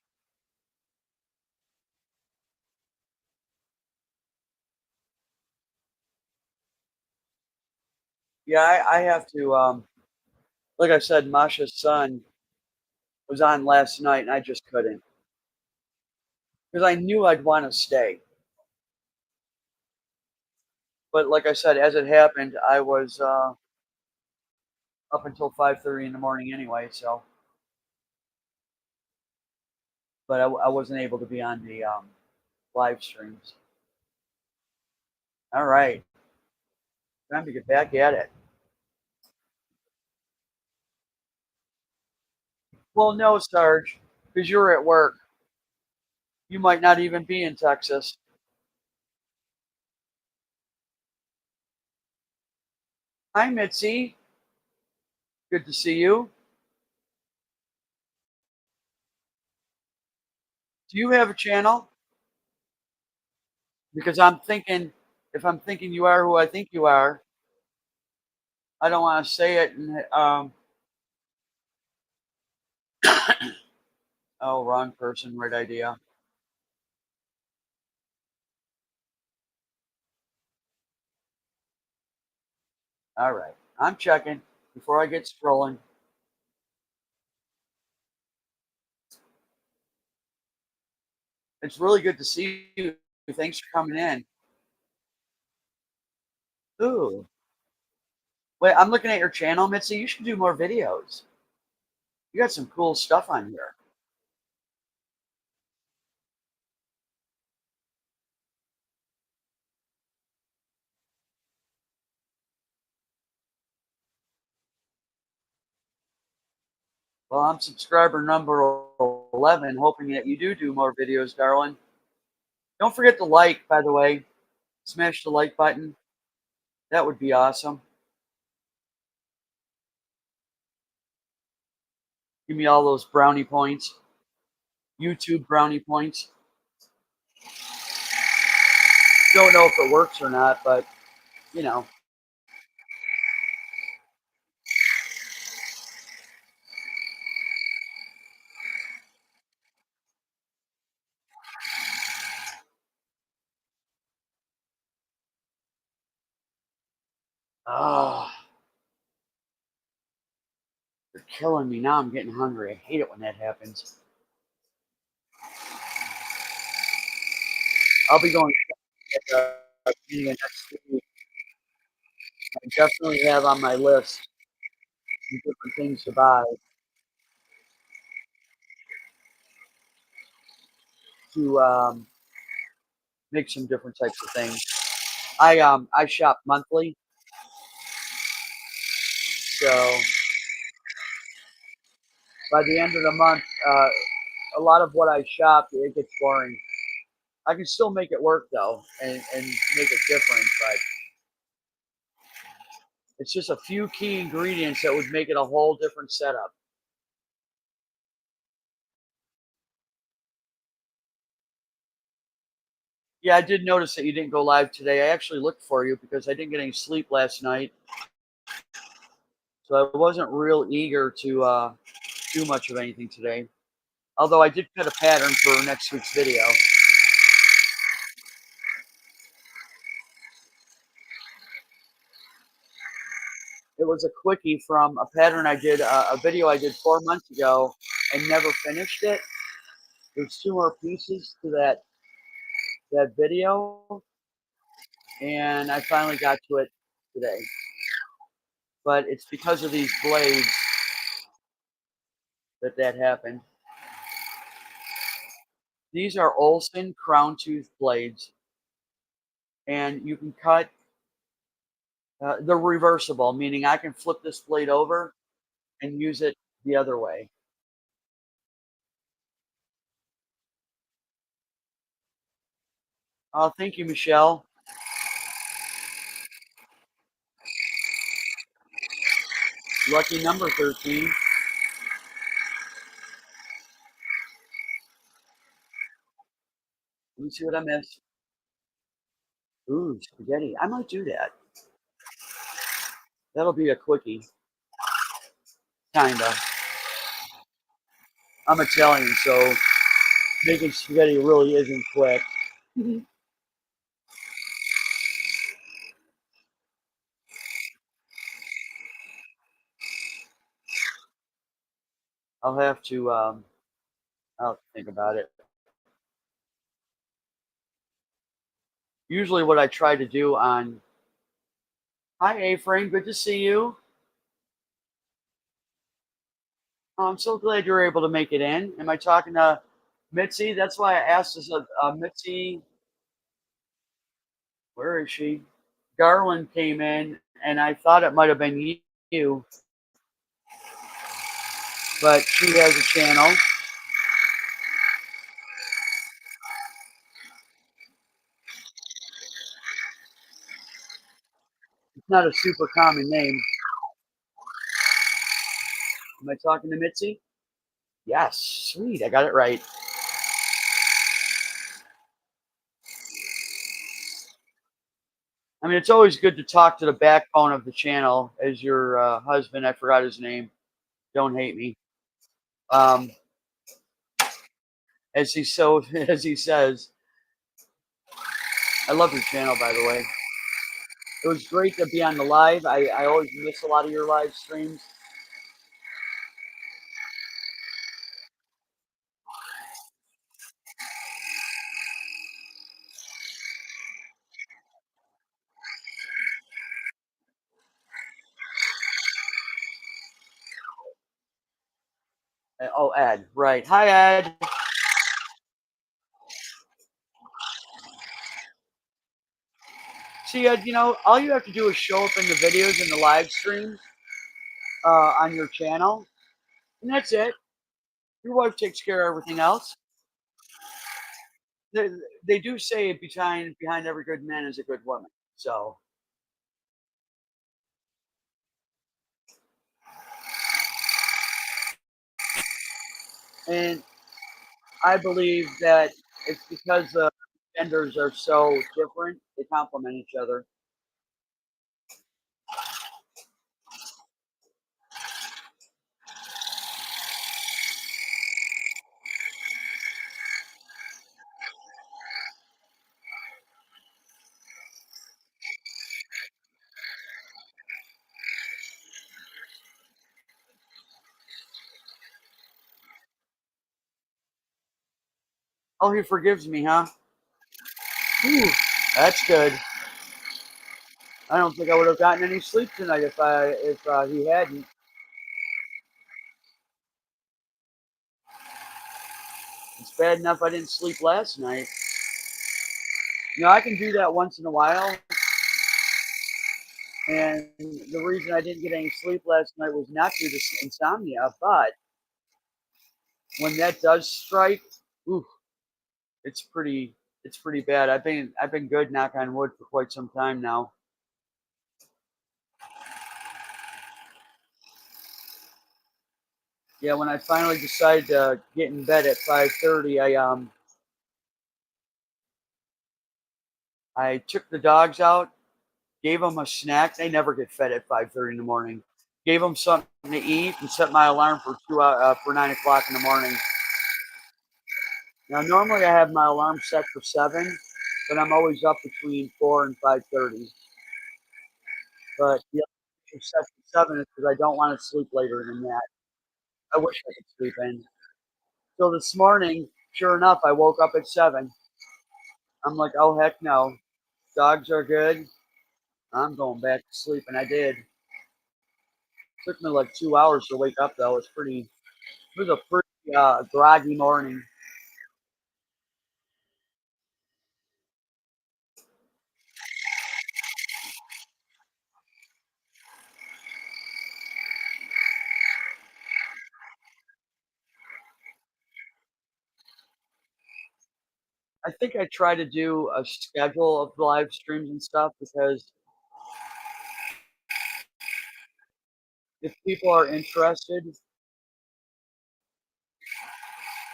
Yeah, I have to. Like I said, Masha's son was on last night, and I just couldn't because I knew I'd want to stay. But like I said, as it happened, I was up until 5:30 in the morning anyway. So, but I wasn't able to be on the live streams. All right, time to get back at it. Well, no, Sarge, because you're at work. You might not even be in Texas. Hi, Mitzi. Good to see you. Do you have a channel? Because I'm thinking, if I'm thinking you are who I think you are, I don't want to say it. And oh, wrong person, right idea. All right, I'm checking before I get scrolling. It's really good to see you. Thanks for coming in. Ooh, wait, I'm looking at your channel, Mitzi. You should do more videos. You got some cool stuff on here. Well, I'm subscriber number 11, hoping that you do more videos, darling. Don't forget to like, by the way. Smash the like button. That would be awesome. Give me all those brownie points. YouTube brownie points. Don't know if it works or not, but you know. Oh, you're killing me. Now I'm getting hungry. I hate it when that happens. I'll be going at the beginning of next week. I definitely have on my list some different things to buy to make some different types of things. I shop monthly, so by the end of the month, a lot of what I shop it gets boring. I can still make it work though, and make it different, but it's just a few key ingredients that would make it a whole different setup. Yeah, I did notice that you didn't go live today. I actually looked for you because I didn't get any sleep last night, so I wasn't real eager to do much of anything today. Although I did cut a pattern for next week's video. It was a quickie from a pattern I did, a video I did 4 months ago, and never finished it. There's two more pieces to that video, and I finally got to it today. But it's because of these blades that happened. These are Olson crown tooth blades, and you can cut. They're reversible, meaning I can flip this blade over and use it the other way. Oh, thank you, Michelle. Lucky number 13. Let me see what I missed. Ooh, spaghetti. I might do that. That'll be a quickie, kinda. I'm Italian, so making spaghetti really isn't quick. I'll have to. I'll have to think about it. Usually, what I try to do on. Hi, A-Frame. Good to see you. Oh, I'm so glad you're able to make it in. Am I talking to Mitzi? That's why I asked this. Mitzi, where is she? Garland came in, and I thought it might have been you, but she has a channel. It's not a super common name. Am I talking to Mitzi? Yes, sweet. I got it right. I mean, it's always good to talk to the backbone of the channel, as your husband. I forgot his name. Don't hate me. Um, as he so as he says, I love your channel, by the way. It was great to be on the live. I always miss a lot of your live streams. Oh, Ed, right? Hi, Ed. See, Ed. All you have to do is show up in the videos and the live streams on your channel, and that's it. Your wife takes care of everything else. they, they do say behind every good man is a good woman. So, and I believe that it's because the genders are so different, they complement each other. Oh, he forgives me, huh? Whew, that's good. I don't think I would have gotten any sleep tonight if he hadn't. It's bad enough I didn't sleep last night. I can do that once in a while, and the reason I didn't get any sleep last night was not due to insomnia, but when that does strike, ooh, it's pretty it's pretty bad. I've been good, knock on wood, for quite some time now. Yeah, when I finally decided to get in bed at 5:30, I took the dogs out, gave them a snack. They never get fed at 5:30 in the morning. Gave them something to eat and set my alarm for 9 o'clock in the morning. Now, normally I have my alarm set for 7, but I'm always up between 4 and 5:30. But the alarm set for 7 is because I don't want to sleep later than that. I wish I could sleep in. So this morning, sure enough, I woke up at 7. I'm like, oh heck no, dogs are good. I'm going back to sleep, and I did. Took me like 2 hours to wake up though. It was a pretty groggy morning. I think I try to do a schedule of live streams and stuff because if people are interested,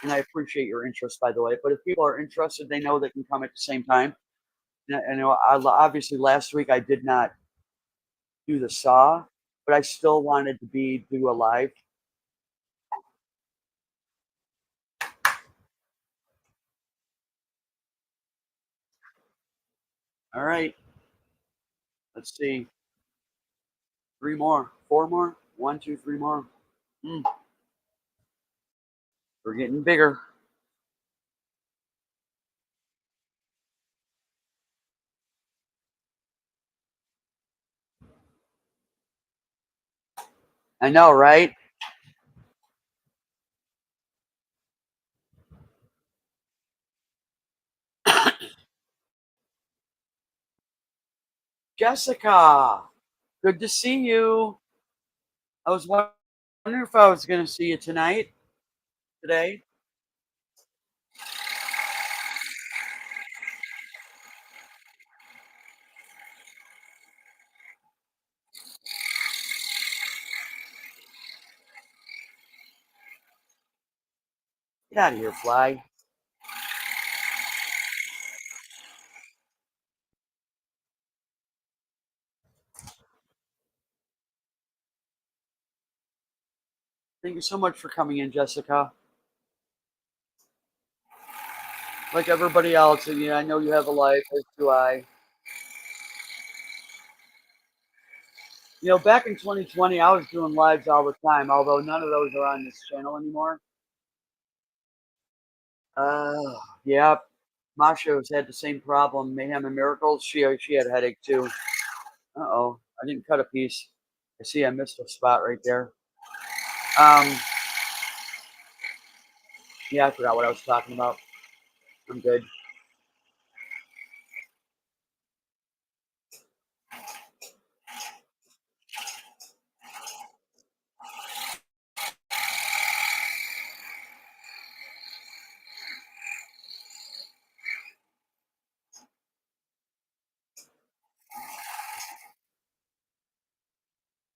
and I appreciate your interest by the way, but if people are interested, they know they can come at the same time. And obviously last week I did not do the saw, but I still wanted to be do a live. All right, let's see, three more, four more, one, two, three more. Mm, we're getting bigger. I know, right? Jessica, good to see you. I was wondering if I was going to see you today. Get out of here, fly. Thank you so much for coming in, Jessica. Like everybody else, and I know you have a life, as do I. Back in 2020, I was doing lives all the time, although none of those are on this channel anymore. Yeah, Masha's had the same problem. Mayhem and Miracles. She had a headache too. Uh-oh, I didn't cut a piece. I see I missed a spot right there. Um, yeah, I forgot what I was talking about. I'm good.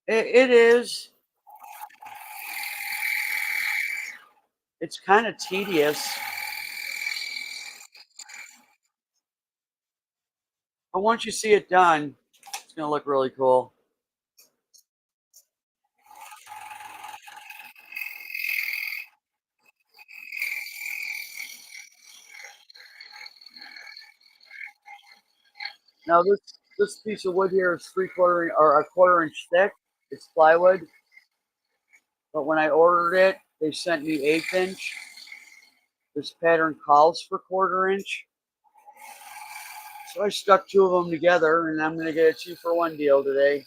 It is. It's kind of tedious, but once you see it done, it's gonna look really cool. Now this piece of wood here is 3/4 or a 1/4 inch thick. It's plywood, but when I ordered it, they sent me 1/8 inch. This pattern calls for 1/4 inch, so I stuck two of them together, and I'm gonna get a 2-for-1 deal today.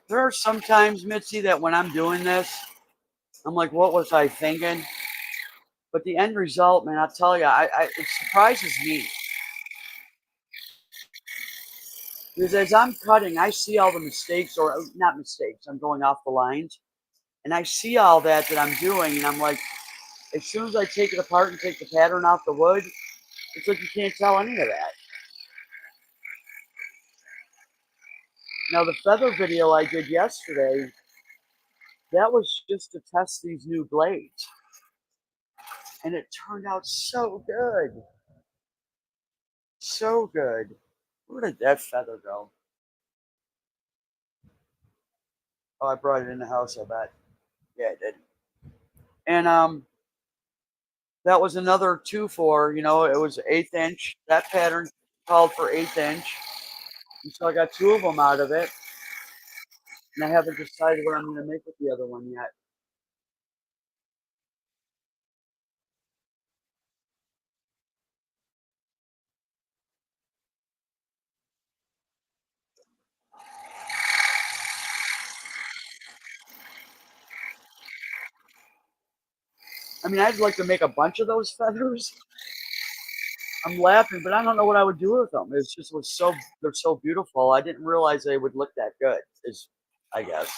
There are some times, Mitzi, that when I'm doing this, I'm like, what was I thinking? But the end result, man, I'll tell you, it surprises me because as I'm cutting, I see all the mistakes, or not mistakes. I'm going off the lines, and I see all that I'm doing, and I'm like, as soon as I take it apart and take the pattern off the wood, it's like you can't tell any of that. Now, the feather video I did yesterday, that was just to test these new blades, and it turned out so good, so good. Where did that feather go? Oh, I brought it in the house, I bet. Yeah, I did. And that was another 2 for, it was 1/8 inch. That pattern called for 1/8 inch. And so I got two of them out of it. And I haven't decided what I'm going to make with the other one yet. I mean, I'd like to make a bunch of those feathers. I'm laughing, but I don't know what I would do with them. It's just they're so beautiful. I didn't realize they would look that good. Is I guess.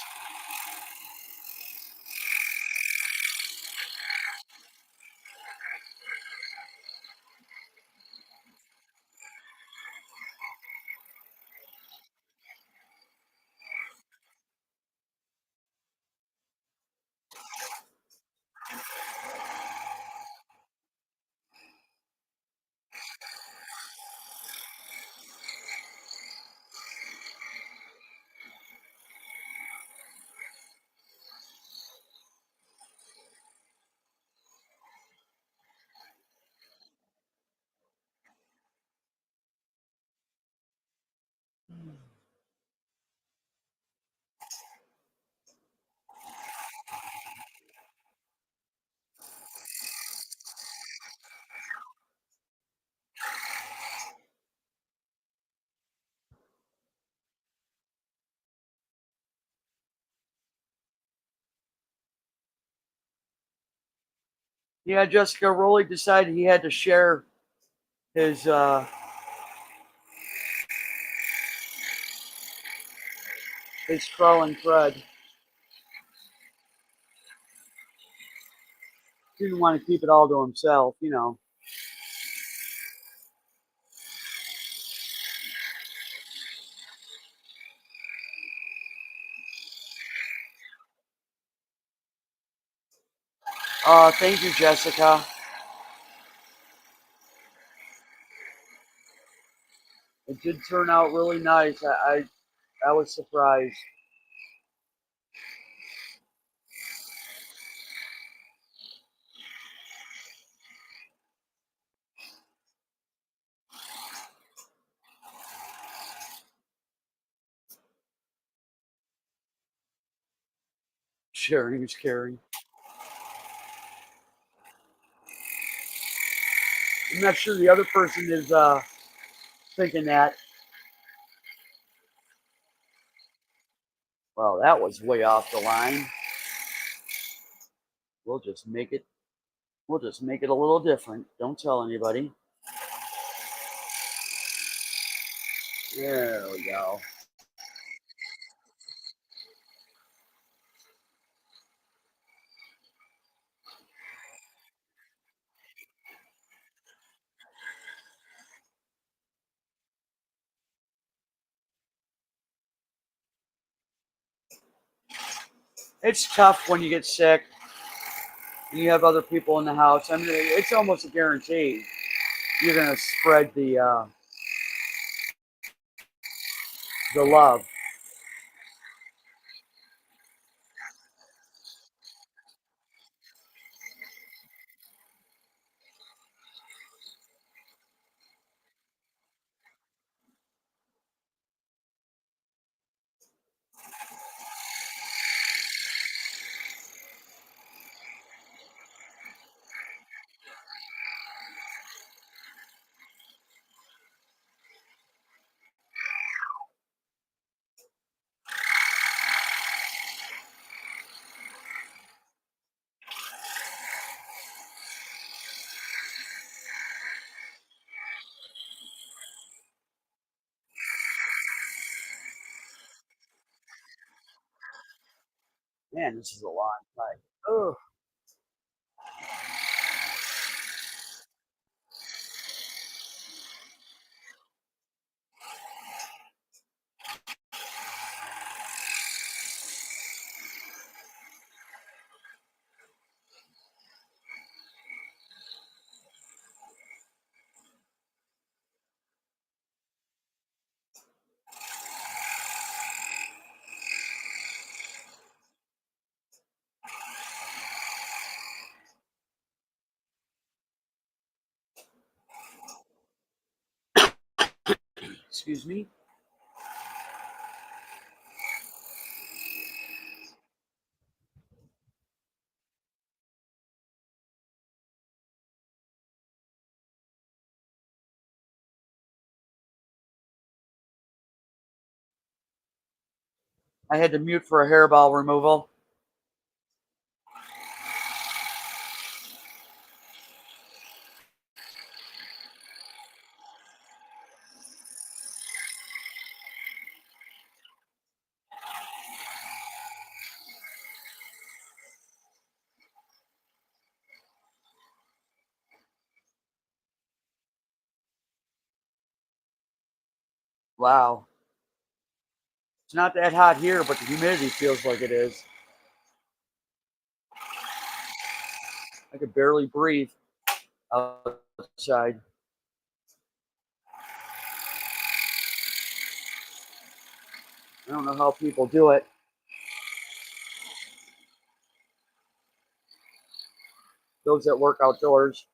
Yeah, Jessica Rowley decided he had to share his his crawling crud. He didn't want to keep it all to himself. Thank you, Jessica. It did turn out really nice. I was surprised. Sharing is caring. I'm not sure the other person is thinking that. Well, that was way off the line. We'll just make it. We'll just make it a little different. Don't tell anybody. There we go. It's tough when you get sick and you have other people in the house. I mean, it's almost a guarantee you're going to spread the love. Man, this is a long time. Oh, excuse me. I had to mute for a hairball removal. Wow. It's not that hot here, but the humidity feels like it is. I could barely breathe outside. I don't know how people do it. Those that work outdoors.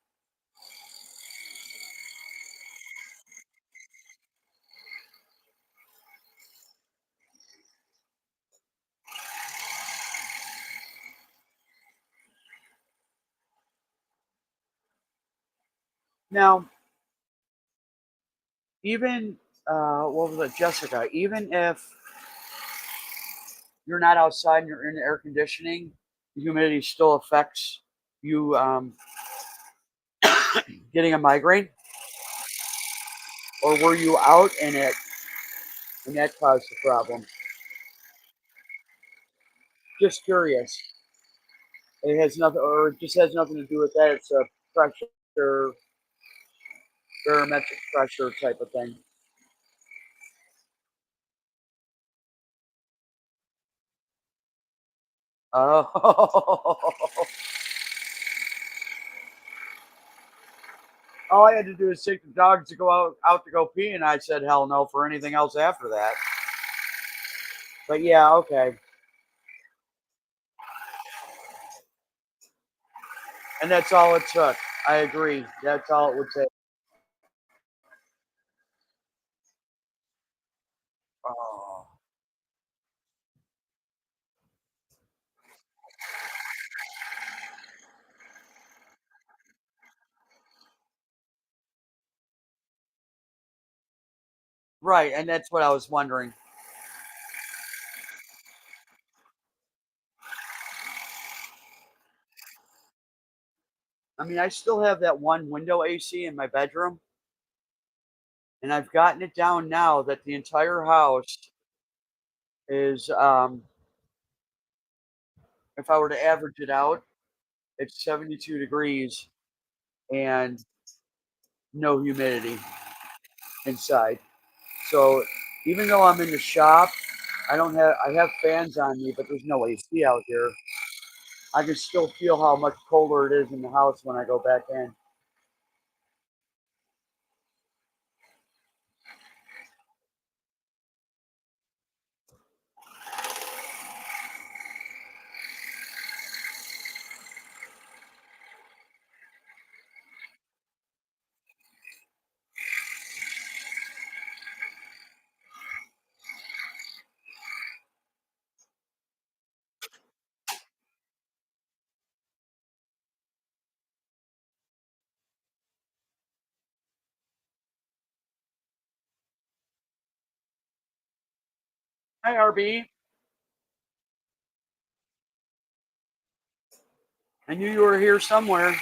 Now, even what was it, Jessica? Even if you're not outside and you're in air conditioning, the humidity still affects you getting a migraine, or were you out in it and that caused the problem? Just curious. It has nothing, or it just has nothing to do with that. It's a pressure, barometric pressure type of thing. Oh, all I had to do is take the dogs to go out to go pee, and I said hell no for anything else after that. But yeah, okay. And that's all it took. I agree. That's all it would take. Oh, Right, and that's what I was wondering. I mean, I still have that one window AC in my bedroom, and I've gotten it down now that the entire house is, if I were to average it out, it's 72 degrees and no humidity inside. So even though I'm in the shop, I have fans on me, but there's no AC out here. I can still feel how much colder it is in the house when I go back in. Hi, RB. I knew you were here somewhere,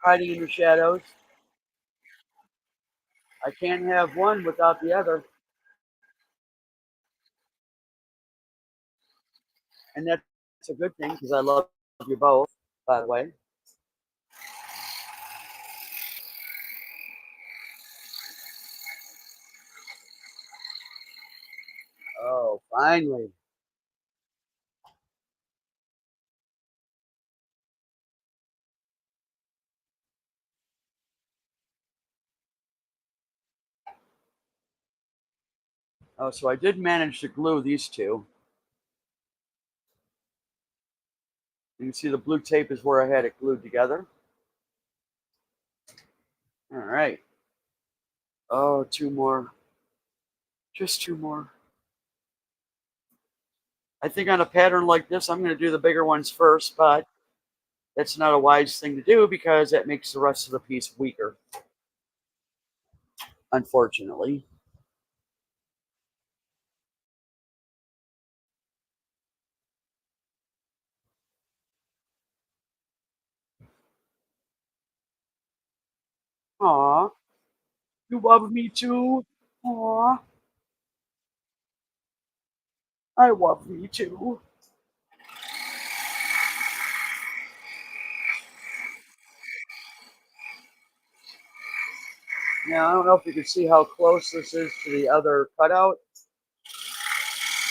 hiding in the shadows. I can't have one without the other, and that's a good thing because I love you both. By the way. Oh, finally. Oh, so I did manage to glue these two. You can see the blue tape is where I had it glued together. All right. Oh, two more. Just two more. I think on a pattern like this, I'm going to do the bigger ones first, but that's not a wise thing to do because that makes the rest of the piece weaker, unfortunately. Aw, you love me too? Aw, I love me too. Now, I don't know if you can see how close this is to the other cutout.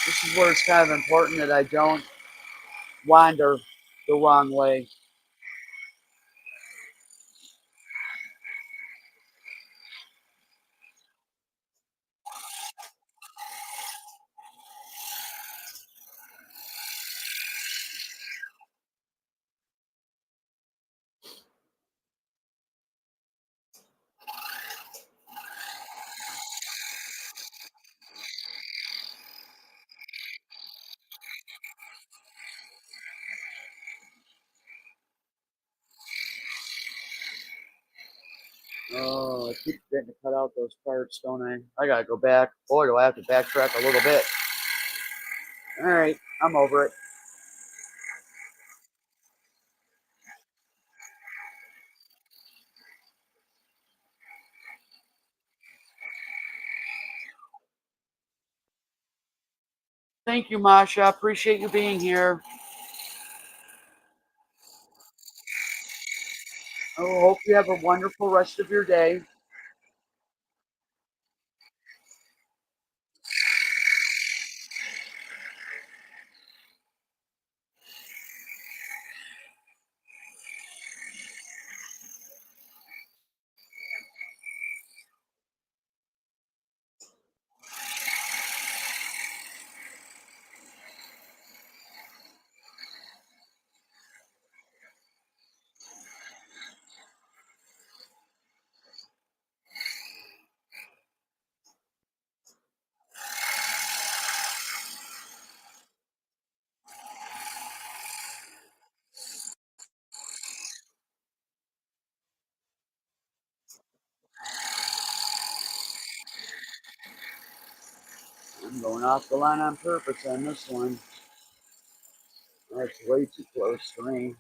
This is where it's kind of important that I don't wander the wrong way. Oh, I keep getting to cut out those parts, don't I? I gotta go back. Boy, do I have to backtrack a little bit. All right, I'm over it. Thank you, Masha. Appreciate you being here. I hope you have a wonderful rest of your day. Going off the line on purpose on this one. That's way too close for me.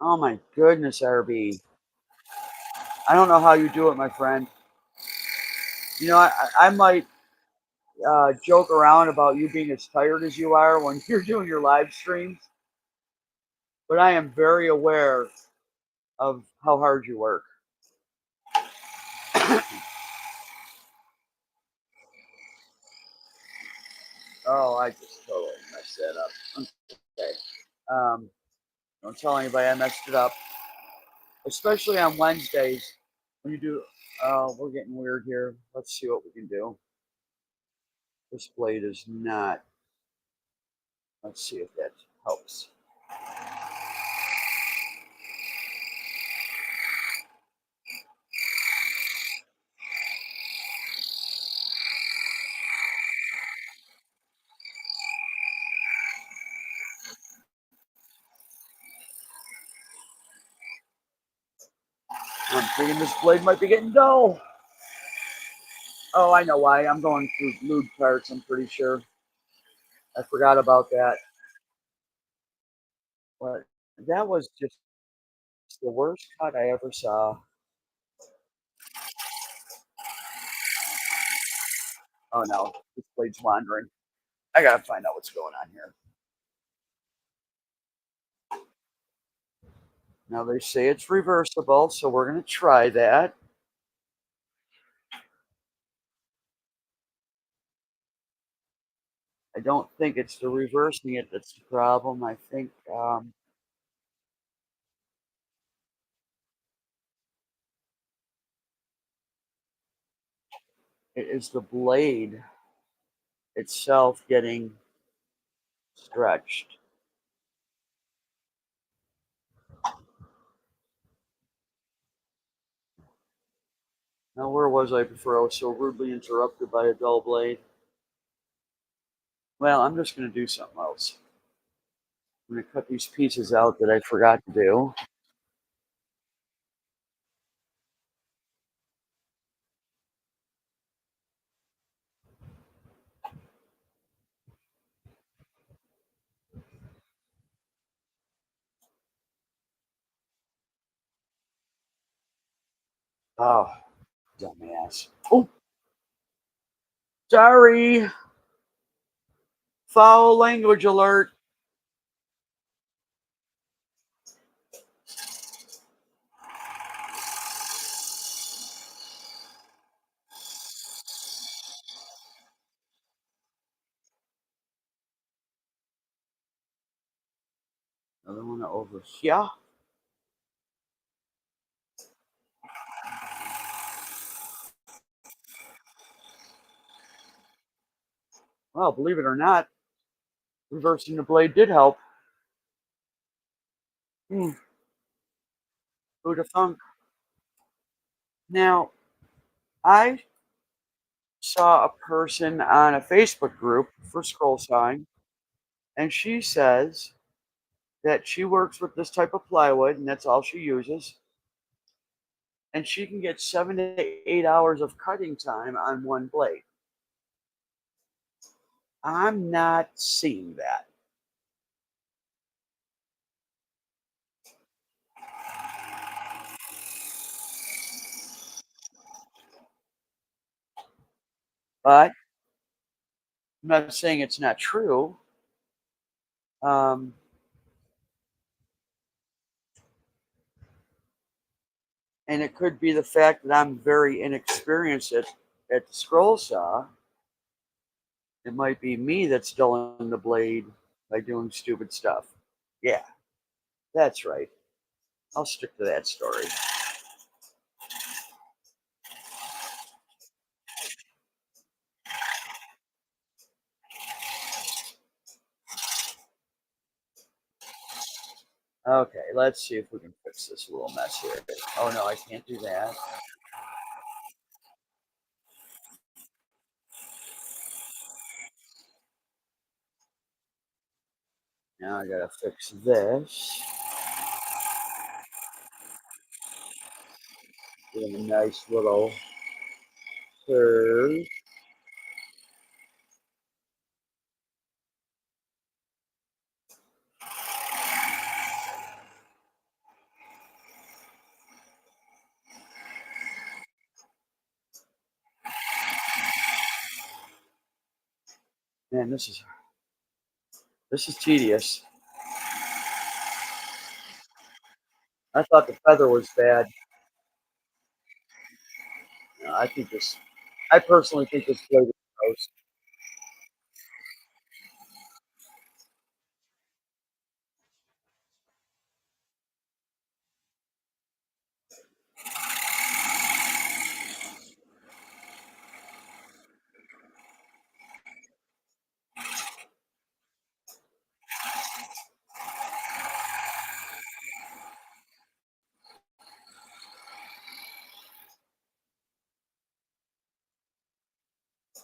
Oh my goodness, RB. I don't know how you do it, my friend. You know, I might joke around about you being as tired as you are when you're doing your live streams, but I am very aware of how hard you work. Oh, I just totally messed that up. Okay. Don't tell anybody I messed it up. Especially on Wednesdays when you do. We're getting weird here. Let's see what we can do. This blade is not. Let's see if that helps. I'm thinking this blade might be getting dull. Oh, I know why. I'm going through lube parts, I'm pretty sure. I forgot about that. But that was just the worst cut I ever saw. Oh no, this blade's wandering. I gotta find out what's going on here. Now they say it's reversible, so we're gonna try that. I don't think it's the reversing it that's the problem. I think it is the blade itself getting stretched. Now, where was I before I was so rudely interrupted by a dull blade? Well, I'm just going to do something else. I'm going to cut these pieces out that I forgot to do. Oh, dumbass. Oh, sorry. Foul language alert. Another one over here. Well, believe it or not, reversing the blade did help. Hmm, who'd have thunk? Now, I saw a person on a Facebook group for Scroll Sign, and she says that she works with this type of plywood, and that's all she uses. And she can get 7 to 8 hours of cutting time on one blade. I'm not seeing that. But I'm not saying it's not true. Um, and it could be the fact that I'm very inexperienced at the scroll saw. It might be me that's dulling the blade by doing stupid stuff. Yeah, that's right. I'll stick to that story. Okay, let's see if we can fix this little mess here. Oh no, I can't do that. Now I gotta fix this. Get a nice little curve. Man, this is tedious. I thought the feather was bad. I think this. I personally think this blade is gross.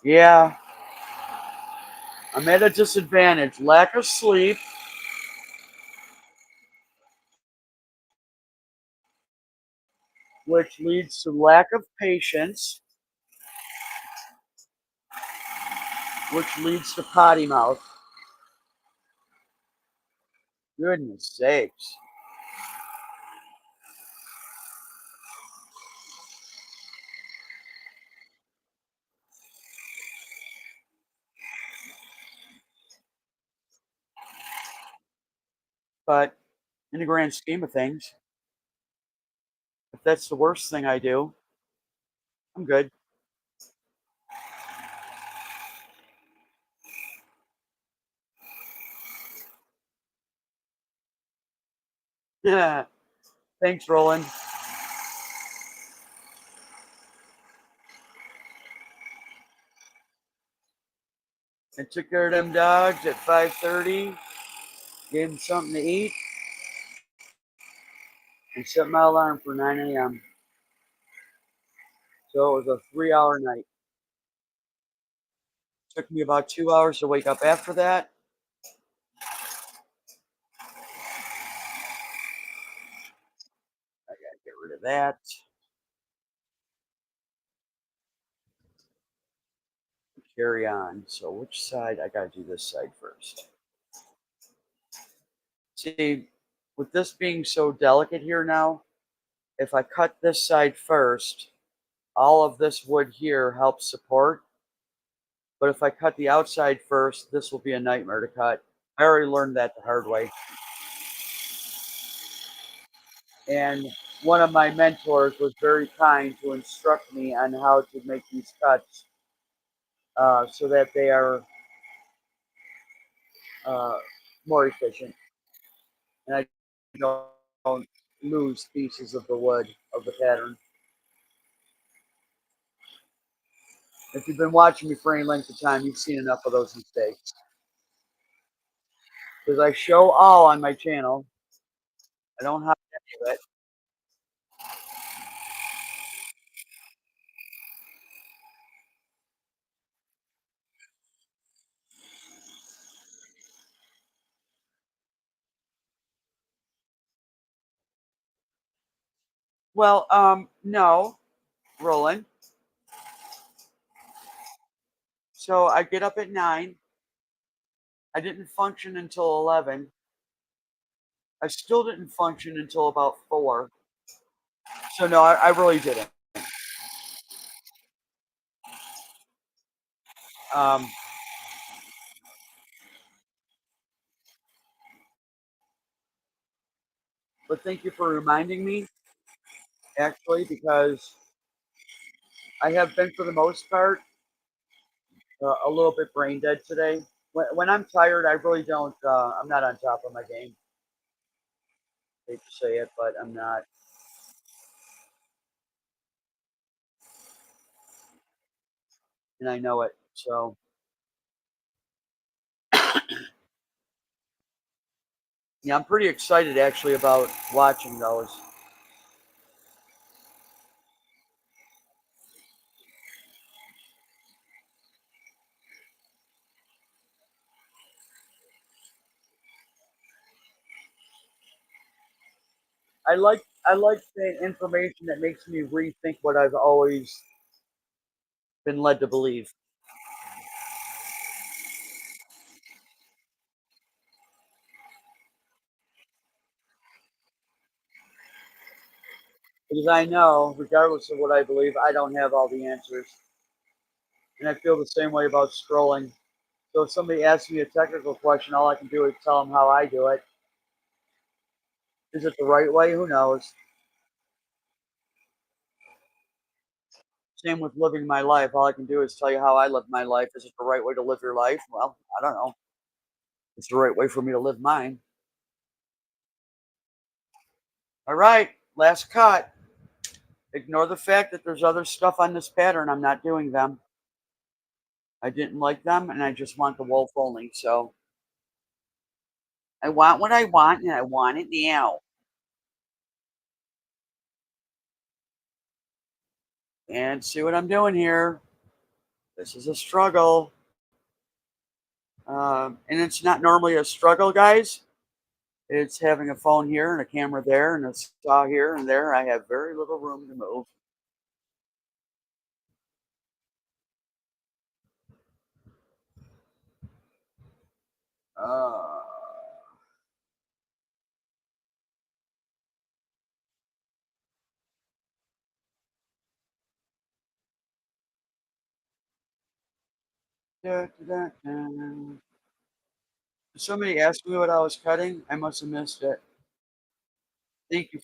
Yeah, I'm at a disadvantage. Lack of sleep, which leads to lack of patience, which leads to potty mouth. Goodness sakes. But in the grand scheme of things, if that's the worst thing I do, I'm good. Yeah. Thanks, Roland. I took care of them dogs at 5:30, gave them something to eat, and set my alarm for 9 a.m. So it was a 3-hour night. Took me about 2 hours to wake up after that. I gotta get rid of that. Carry on. So which side? I gotta do this side first. See, with this being so delicate here now, if I cut this side first, all of this wood here helps support. But if I cut the outside first, this will be a nightmare to cut. I already learned that the hard way. And one of my mentors was very kind to instruct me on how to make these cuts so that they are uh, more efficient. And I don't lose pieces of the wood of the pattern. If you've been watching me for any length of time, you've seen enough of those mistakes. Because I show all on my channel. I don't hide any of it. Well, no, Roland. So I get up at 9. I didn't function until 11. I still didn't function until about 4. So no, I really didn't. Um, but thank you for reminding me, actually, because I have been, for the most part, a little bit brain dead today. When I'm tired, I really don't. I'm not on top of my game. Hate to say it, but I'm not. And I know it. So yeah, I'm pretty excited actually about watching those. I like the information that makes me rethink what I've always been led to believe. Because I know, regardless of what I believe, I don't have all the answers. And I feel the same way about scrolling. So if somebody asks me a technical question, all I can do is tell them how I do it. Is it the right way? Who knows? Same with living my life. All I can do is tell you how I live my life. Is it the right way to live your life? Well, I don't know. It's the right way for me to live mine. All right, last cut. Ignore the fact that there's other stuff on this pattern. I'm not doing them. I didn't like them, and I just want the wolf only. So I want what I want, and I want it now. And see what I'm doing here. This is a struggle. And it's not normally a struggle, guys. It's having a phone here and a camera there and a saw here and there. I have very little room to move. Uh, da, da, da, da. Somebody asked me what I was cutting. I must have missed it. Thank you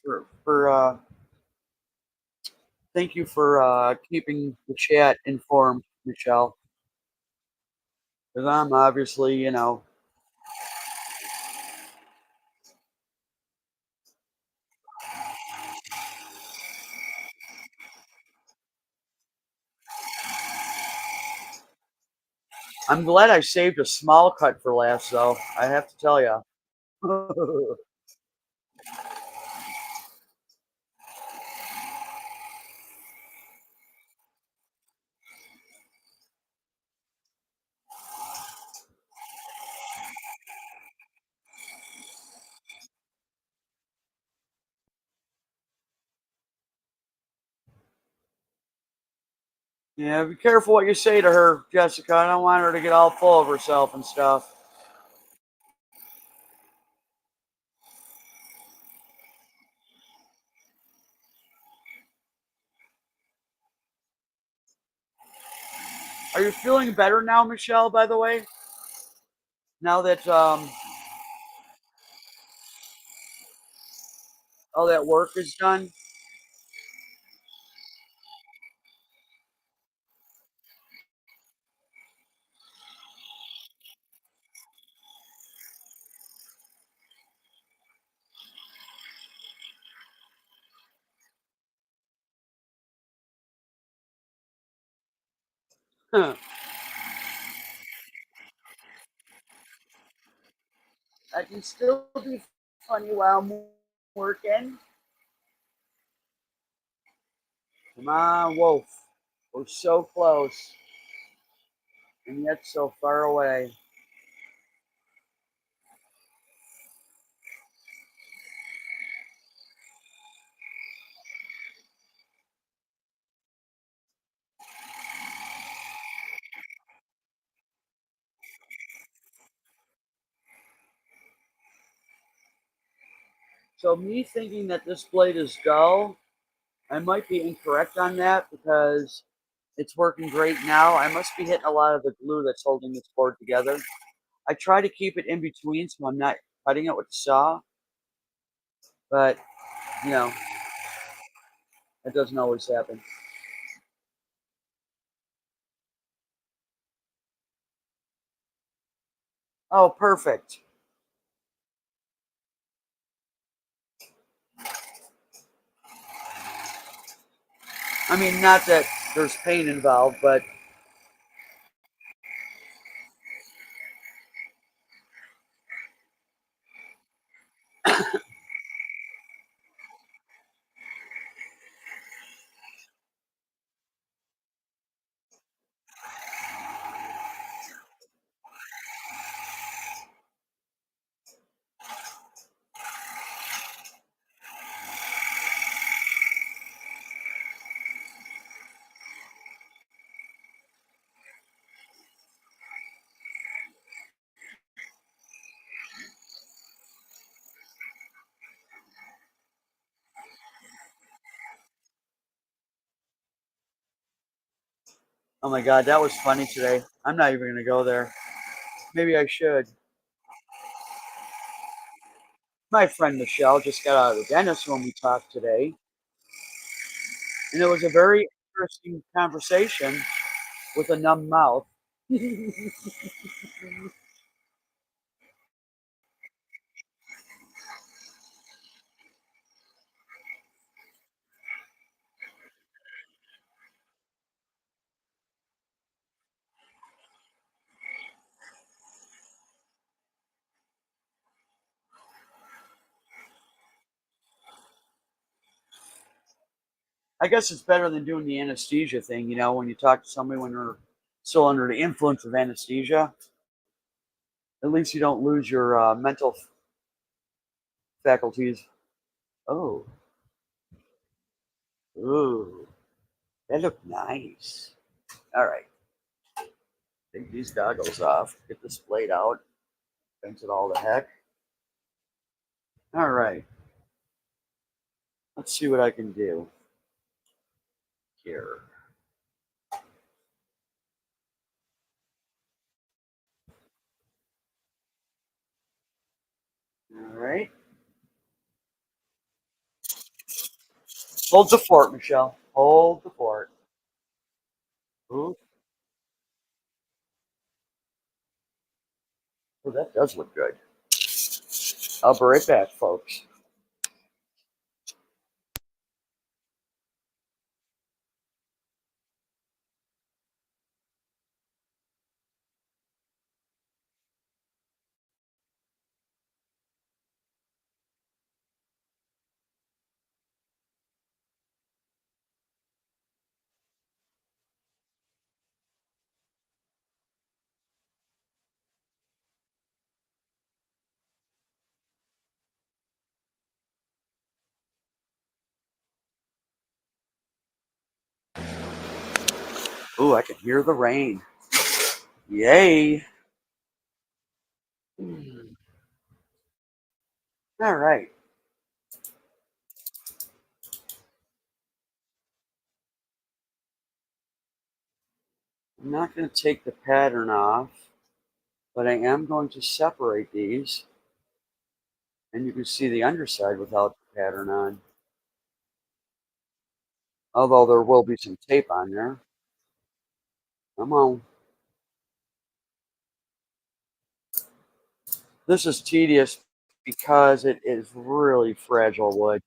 for keeping the chat informed, Michelle. Because I'm obviously, I'm glad I saved a small cut for last, though. I have to tell you. Yeah, be careful what you say to her, Jessica. I don't want her to get all full of herself and stuff. Are you feeling better now, Michelle, by the way? Now that all that work is done? Huh. I can still be funny while I'm working. Come on, Wolf. We're so close, and yet so far away. So me thinking that this blade is dull, I might be incorrect on that because it's working great now. I must be hitting a lot of the glue that's holding this board together. I try to keep it in between so I'm not cutting it with the saw, but you know, it doesn't always happen. Oh, perfect. I mean, not that there's pain involved, but Oh my God, that was funny today. I'm not even gonna go there. Maybe I should. My friend Michelle just got out of the dentist when we talked today, and it was a very interesting conversation with a numb mouth. I guess it's better than doing the anesthesia thing, when you talk to somebody when they're still under the influence of anesthesia. At least you don't lose your mental faculties. Oh, ooh, that looked nice. All right, take these goggles off, get this blade out, bends it all to heck. All right, let's see what I can do here. All right, hold the fort, Michelle. Hold the fort. Ooh, oh, that does look good. I'll be right back, folks. Ooh, I can hear the rain. Yay! All right. I'm not going to take the pattern off, but I am going to separate these, and you can see the underside without the pattern on, although there will be some tape on there. Come on. This is tedious because it is really fragile wood.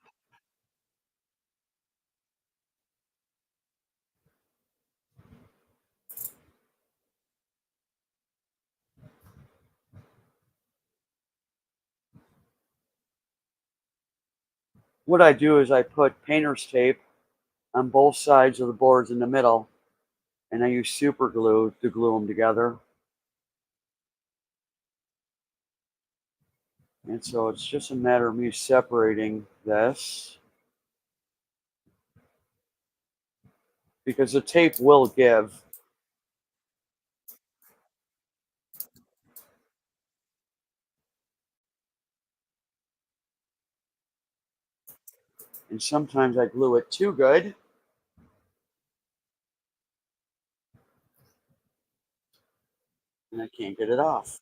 What I do is I put painter's tape on both sides of the boards in the middle, and I use super glue to glue them together. And so it's just a matter of me separating this because the tape will give. And sometimes I glue it too good, and I can't get it off.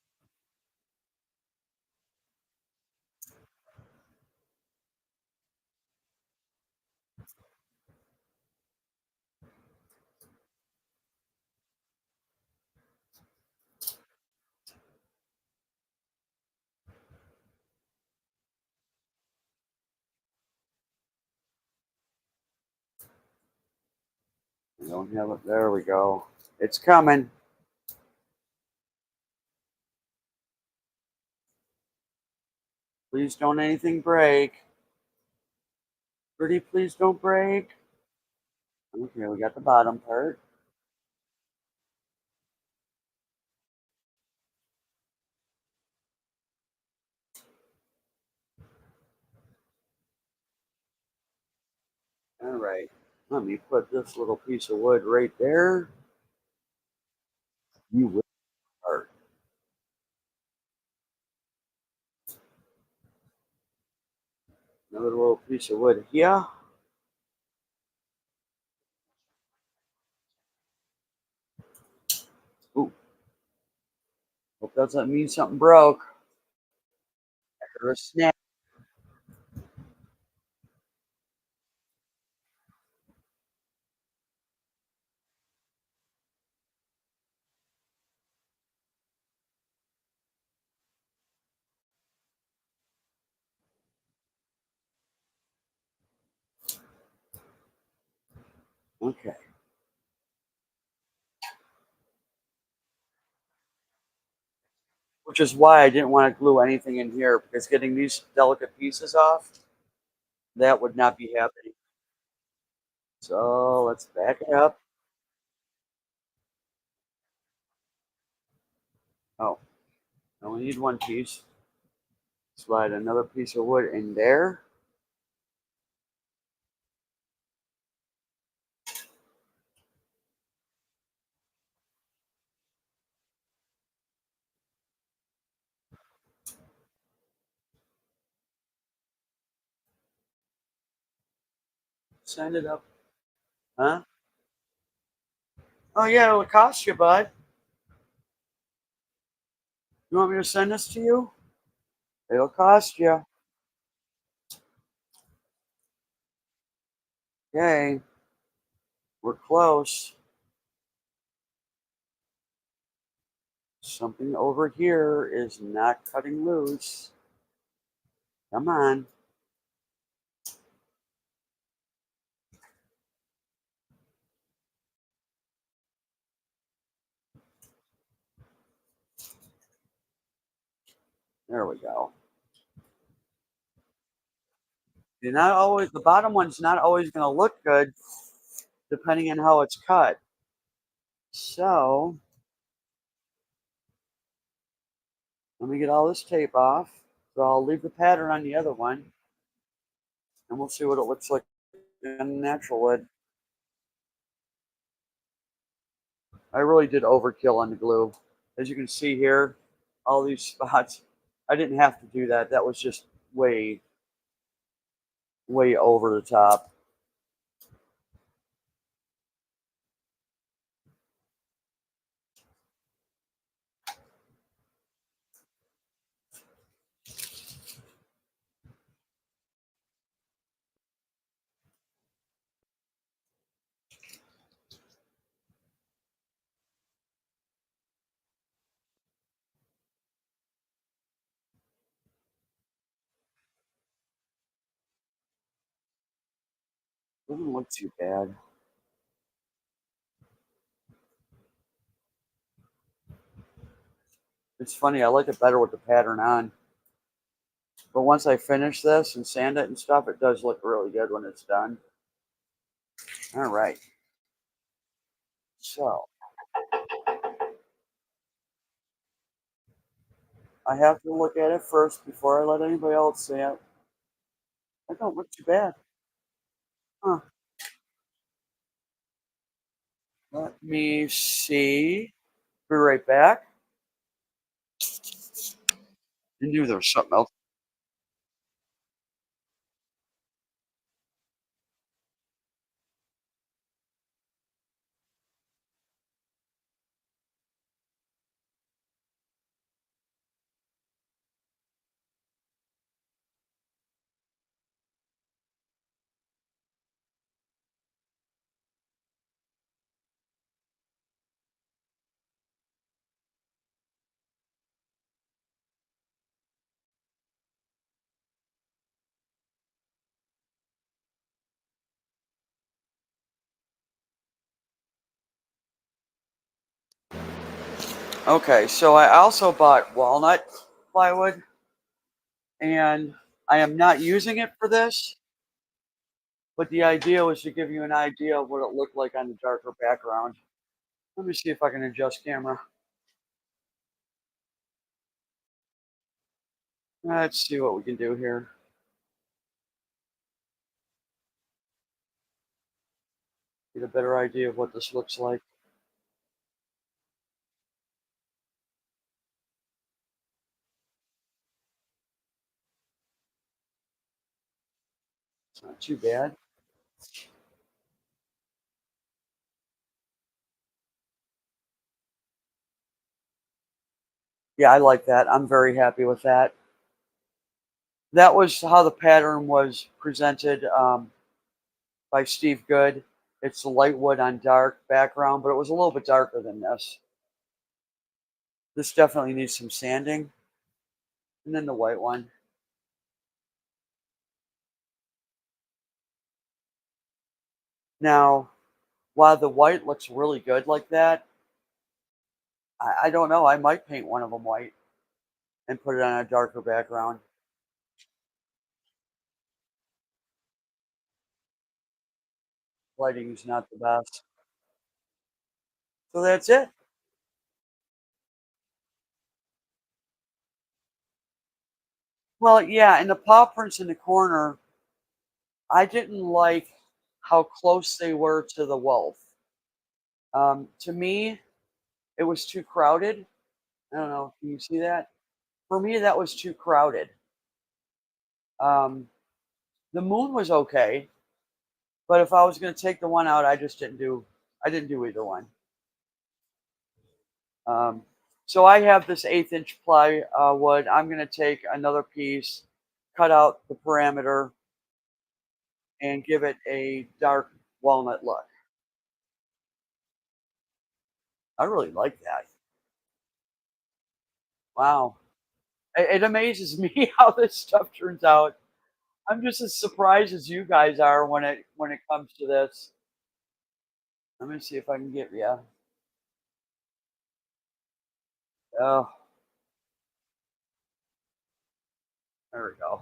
I don't have it. There we go. It's coming. Please don't anything break. Pretty please don't break. Okay, we got the bottom part. All right. Let me put this little piece of wood right there. You will part. Another little piece of wood here. Doesn't mean something broke. I heard a snap. Okay. Which is why I didn't want to glue anything in here because getting these delicate pieces off, that would not be happening. So let's back it up. Oh, I only need one piece. Slide another piece of wood in there. Send it up. Huh? Oh yeah, it'll cost you, bud. You want me to send this to you? It'll cost you. Okay, we're close. Something over here is not cutting loose. Come on. There we go. You're not always the bottom one's not always going to look good depending on how it's cut. So let me get all this tape off. So I'll leave the pattern on the other one, and we'll see what it looks like in natural wood. I really did overkill on the glue. As you can see here, all these spots, I didn't have to do that. That was just way, way over the top. It doesn't look too bad. It's funny, I like it better with the pattern on. But once I finish this and sand it and stuff, it does look really good when it's done. All right. So I have to look at it first before I let anybody else see it. That don't look too bad. Huh. Let me see. Be right back. You knew there was something else. Okay, so I also bought walnut plywood, and I am not using it for this, but the idea was to give you an idea of what it looked like on the darker background. Let me see if I can adjust camera. Let's see what we can do here. Get a better idea of what this looks like. It's not too bad. Yeah, I like that. I'm very happy with that. That was how the pattern was presented by Steve Good. It's the light wood on dark background, but it was a little bit darker than this. This definitely needs some sanding. And then the white one. Now, while the white looks really good like that, I don't know. I might paint one of them white and put it on a darker background. Lighting is not the best. So that's it. Well, yeah, and the paw prints in the corner, I didn't like how close they were to the wolf. To me, it was too crowded. I don't know. Can you see that? For me, that was too crowded. Um, the moon was okay, but if I was going to take the one out, I just didn't do. I didn't do either one. Um, so I have this 1/8 inch ply wood. I'm going to take another piece, cut out the parameter, and give it a dark walnut look. I really like that. Wow. It amazes me how this stuff turns out. I'm just as surprised as you guys are when it comes to this. Let me see if I can get yeah. Oh, there we go.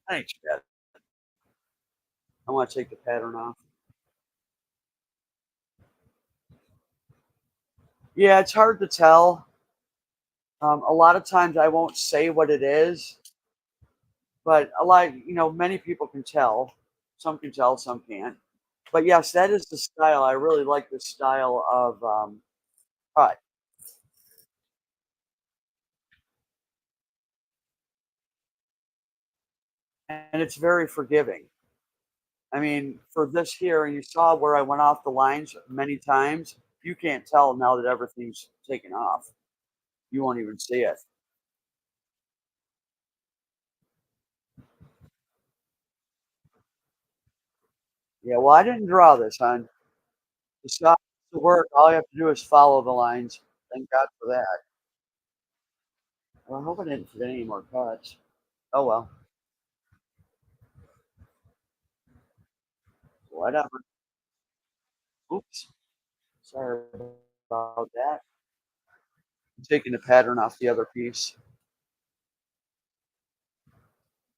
Thanks, Chad. I want to take the pattern off. Yeah, it's hard to tell. A lot of times I won't say what it is, but many people can tell. Some can tell, some can't. But yes, that is the style. I really like the style of cut, and it's very forgiving. I mean, for this here, and you saw where I went off the lines many times. You can't tell now that everything's taken off. You won't even see it. Yeah, well, I didn't draw this, hon. To stop the work, all you have to do is follow the lines. Thank God for that. Well, I hope I didn't forget any more cuts. Oh well, whatever. Oops, sorry about that. I'm taking the pattern off the other piece.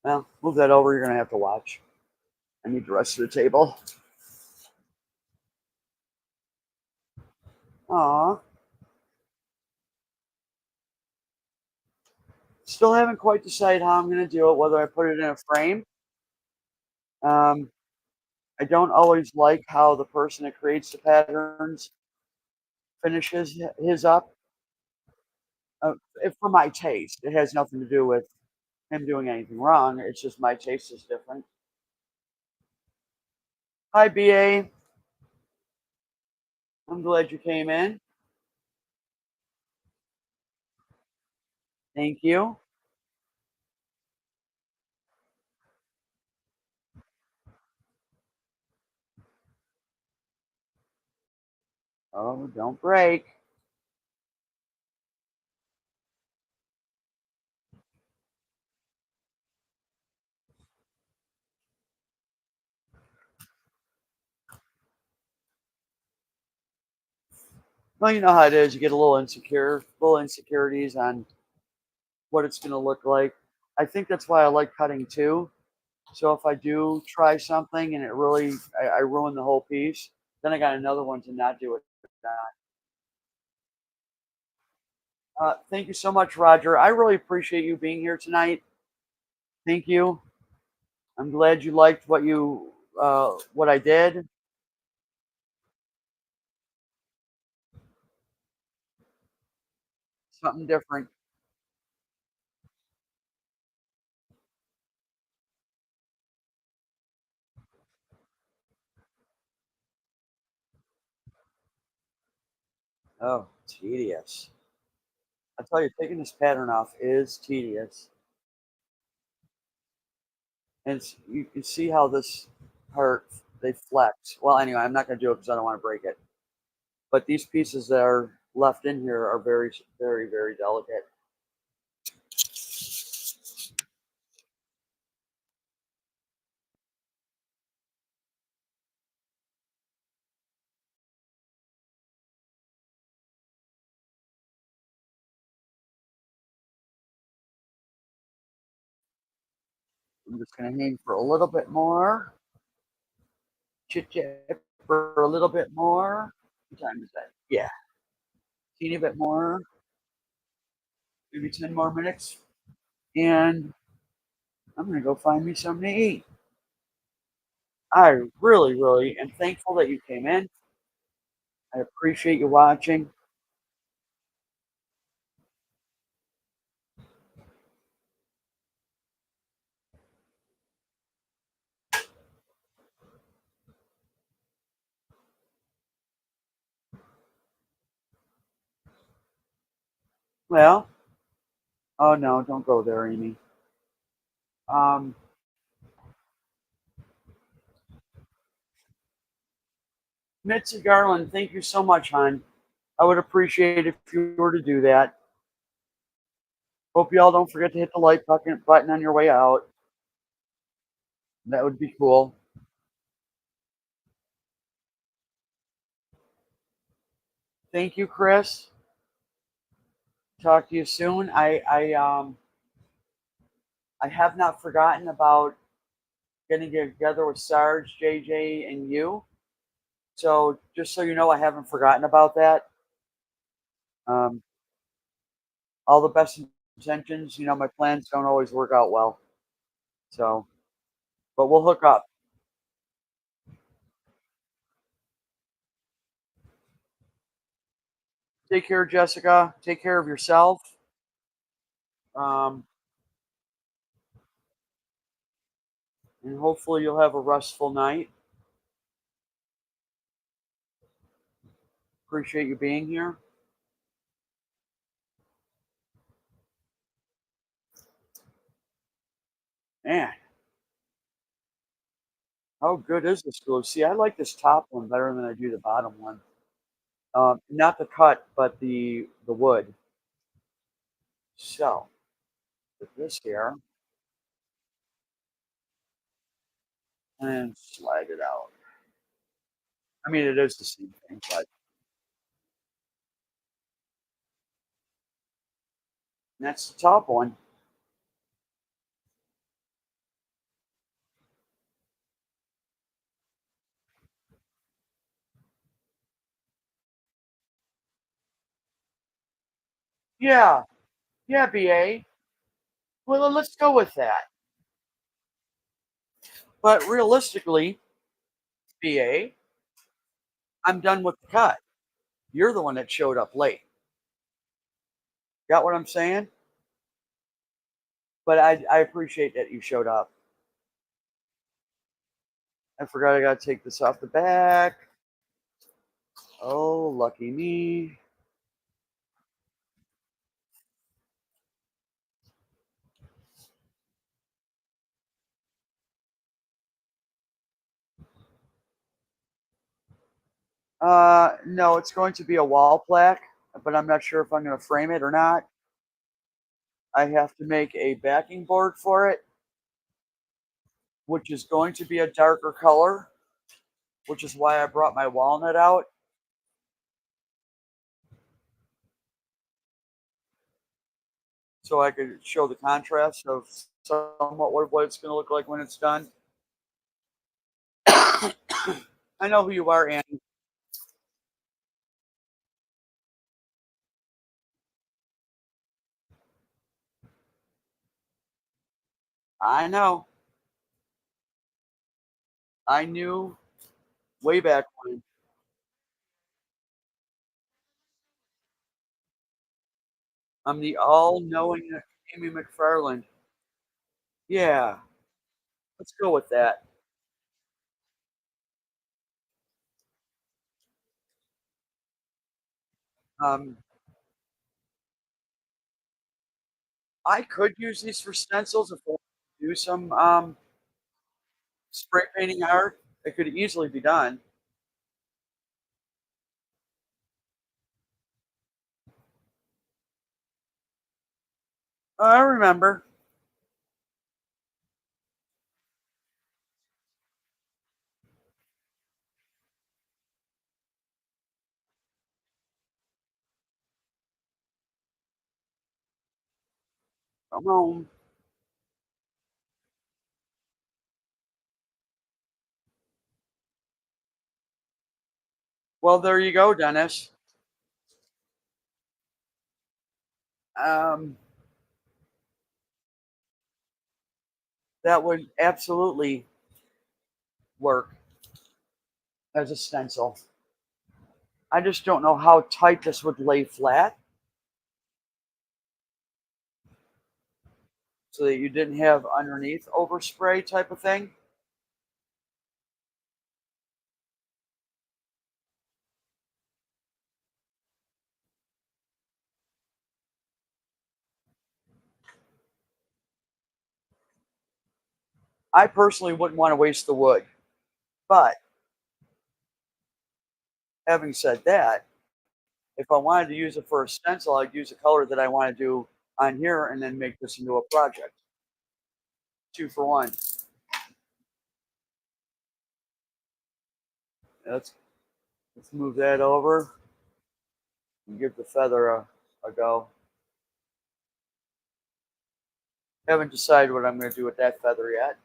Well, move that over. You're gonna have to watch. I need the rest of the table. Aw, still haven't quite decided how I'm gonna do it. Whether I put it in a frame. Um, I don't always like how the person that creates the patterns finishes his up. For my taste, it has nothing to do with him doing anything wrong. It's just my taste is different. Hi, BA. I'm glad you came in. Thank you. Oh, don't break. Well, you know how it is. You get a little insecure, little insecurities on what it's going to look like. I think that's why I like cutting too. So if I do try something and I ruin the whole piece, then I got another one to not do it. Thank you so much, Roger. I really appreciate you being here tonight. Thank you. I'm glad you liked what I did. Something different. Oh, tedious. I tell you, taking this pattern off is tedious. And you can see how this part, they flex. Well, anyway, I'm not going to do it because I don't want to break it. But these pieces that are left in here are very, very, very delicate. I'm just going to hang for a little bit more. Chit chat for a little bit more. What time is that? Yeah, teeny bit more, maybe 10 more minutes. And I'm going to go find me something to eat. I really, really am thankful that you came in. I appreciate you watching. Well, oh no, don't go there, Amy. Um, Mitzi Garland, thank you so much, hon. I would appreciate if you were to do that. Hope y'all don't forget to hit the like button on your way out. That would be cool. Thank you, Chris. Talk to you soon. I have not forgotten about getting together with Sarge, JJ, and you. So just so you know, I haven't forgotten about that. Um, all the best intentions. You know, my plans don't always work out well. So, but we'll hook up. Take care, Jessica. Take care of yourself. Um, and hopefully you'll have a restful night. Appreciate you being here. Man, how good is this glue? See, I like this top one better than I do the bottom one. Not the cut, but the wood. So, with this here, and slide it out. I mean, it is the same thing, but that's the top one. Yeah, yeah, BA. Well, let's go with that. But realistically, BA, I'm done with the cut. You're the one that showed up late. Got what I'm saying? But I appreciate that you showed up. I forgot I got to take this off the back. Oh, lucky me. No, it's going to be a wall plaque, but I'm not sure if I'm going to frame it or not. I have to make a backing board for it, which is going to be a darker color, which is why I brought my walnut out. So I could show the contrast of somewhat what it's going to look like when it's done. I know who you are, Annie. I know. I knew way back when. I'm the all-knowing Amy McFarland. Yeah, let's go with that. Um, I could use these for stencils if I want to do some spray painting art. It could easily be done. I remember. Come on. Well, there you go, Dennis. Um, that would absolutely work as a stencil. I just don't know how tight this would lay flat so that you didn't have underneath overspray type of thing. I personally wouldn't want to waste the wood. But having said that, if I wanted to use it for a stencil, I'd use a color that I want to do on here and then make this into a project. Two for one. Let's let's move that over and give the feather a go. Haven't decided what I'm going to do with that feather yet.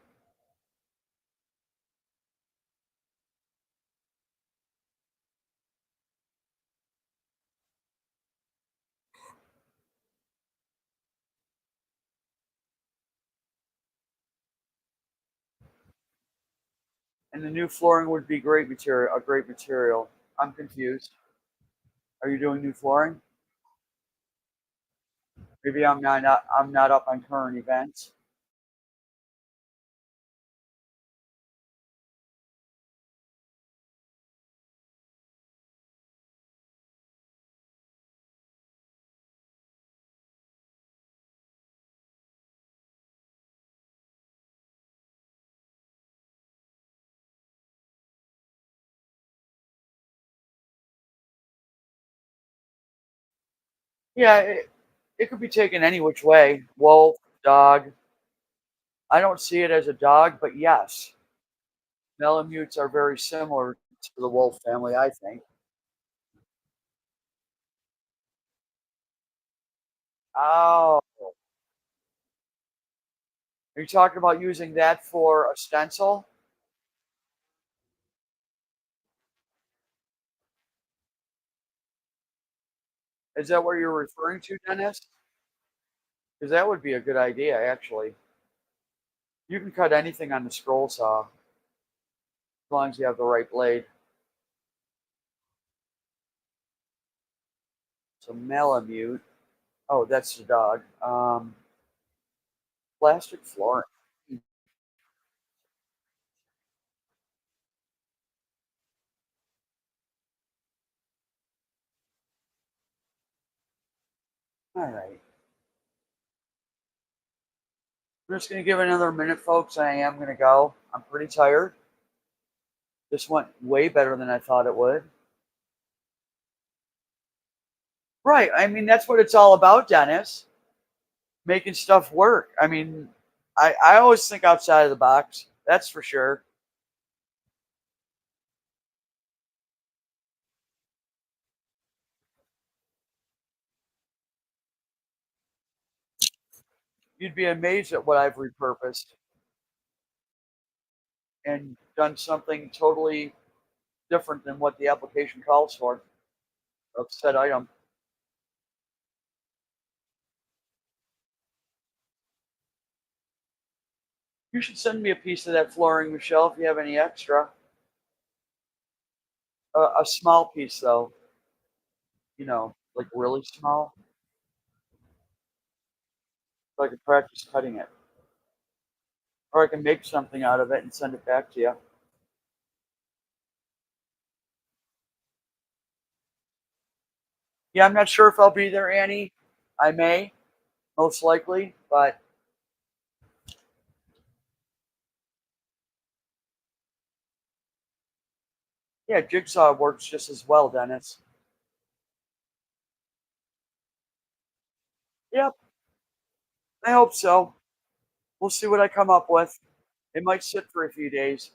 And the new flooring would be great material, a great material. I'm confused. Are you doing new flooring? Maybe I'm not up on current events. Yeah, it could be taken any which way. Wolf, dog. I don't see it as a dog, but yes, Malamutes are very similar to the wolf family, I think. Oh, are you talking about using that for a stencil? Is that what you're referring to, Dennis? Because that would be a good idea, actually. You can cut anything on the scroll saw as long as you have the right blade. So Malamute. Oh, that's the dog. Plastic flooring. All right. I'm just going to give it another minute, folks. I am going to go. I'm pretty tired. This went way better than I thought it would. Right. I mean, that's what it's all about, Dennis. Making stuff work. I mean, I always think outside of the box. That's for sure. You'd be amazed at what I've repurposed and done something totally different than what the application calls for of said item. You should send me a piece of that flooring, Michelle, if you have any extra. A small piece, though. Like really small, so I can practice cutting it, or I can make something out of it and send it back to you. Yeah, I'm not sure if I'll be there, Annie. I may. most likely. But yeah, jigsaw works just as well, Dennis. Yep, I hope so. We'll see what I come up with. It might sit for a few days.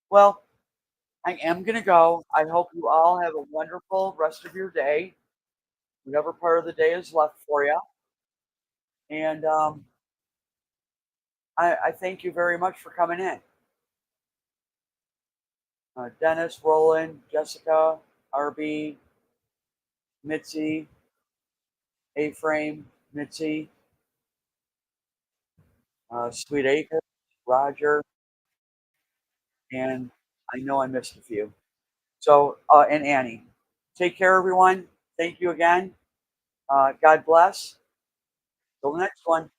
Well, I am gonna go. I hope you all have a wonderful rest of your day, whatever part of the day is left for you. And I thank you very much for coming in. Dennis, Roland, Jessica, RB, Mitzi, A-Frame, Mitzi, Sweet Acre, Roger, and I know I missed a few. So, and Annie. Take care, everyone. Thank you again. God bless. Till the next one.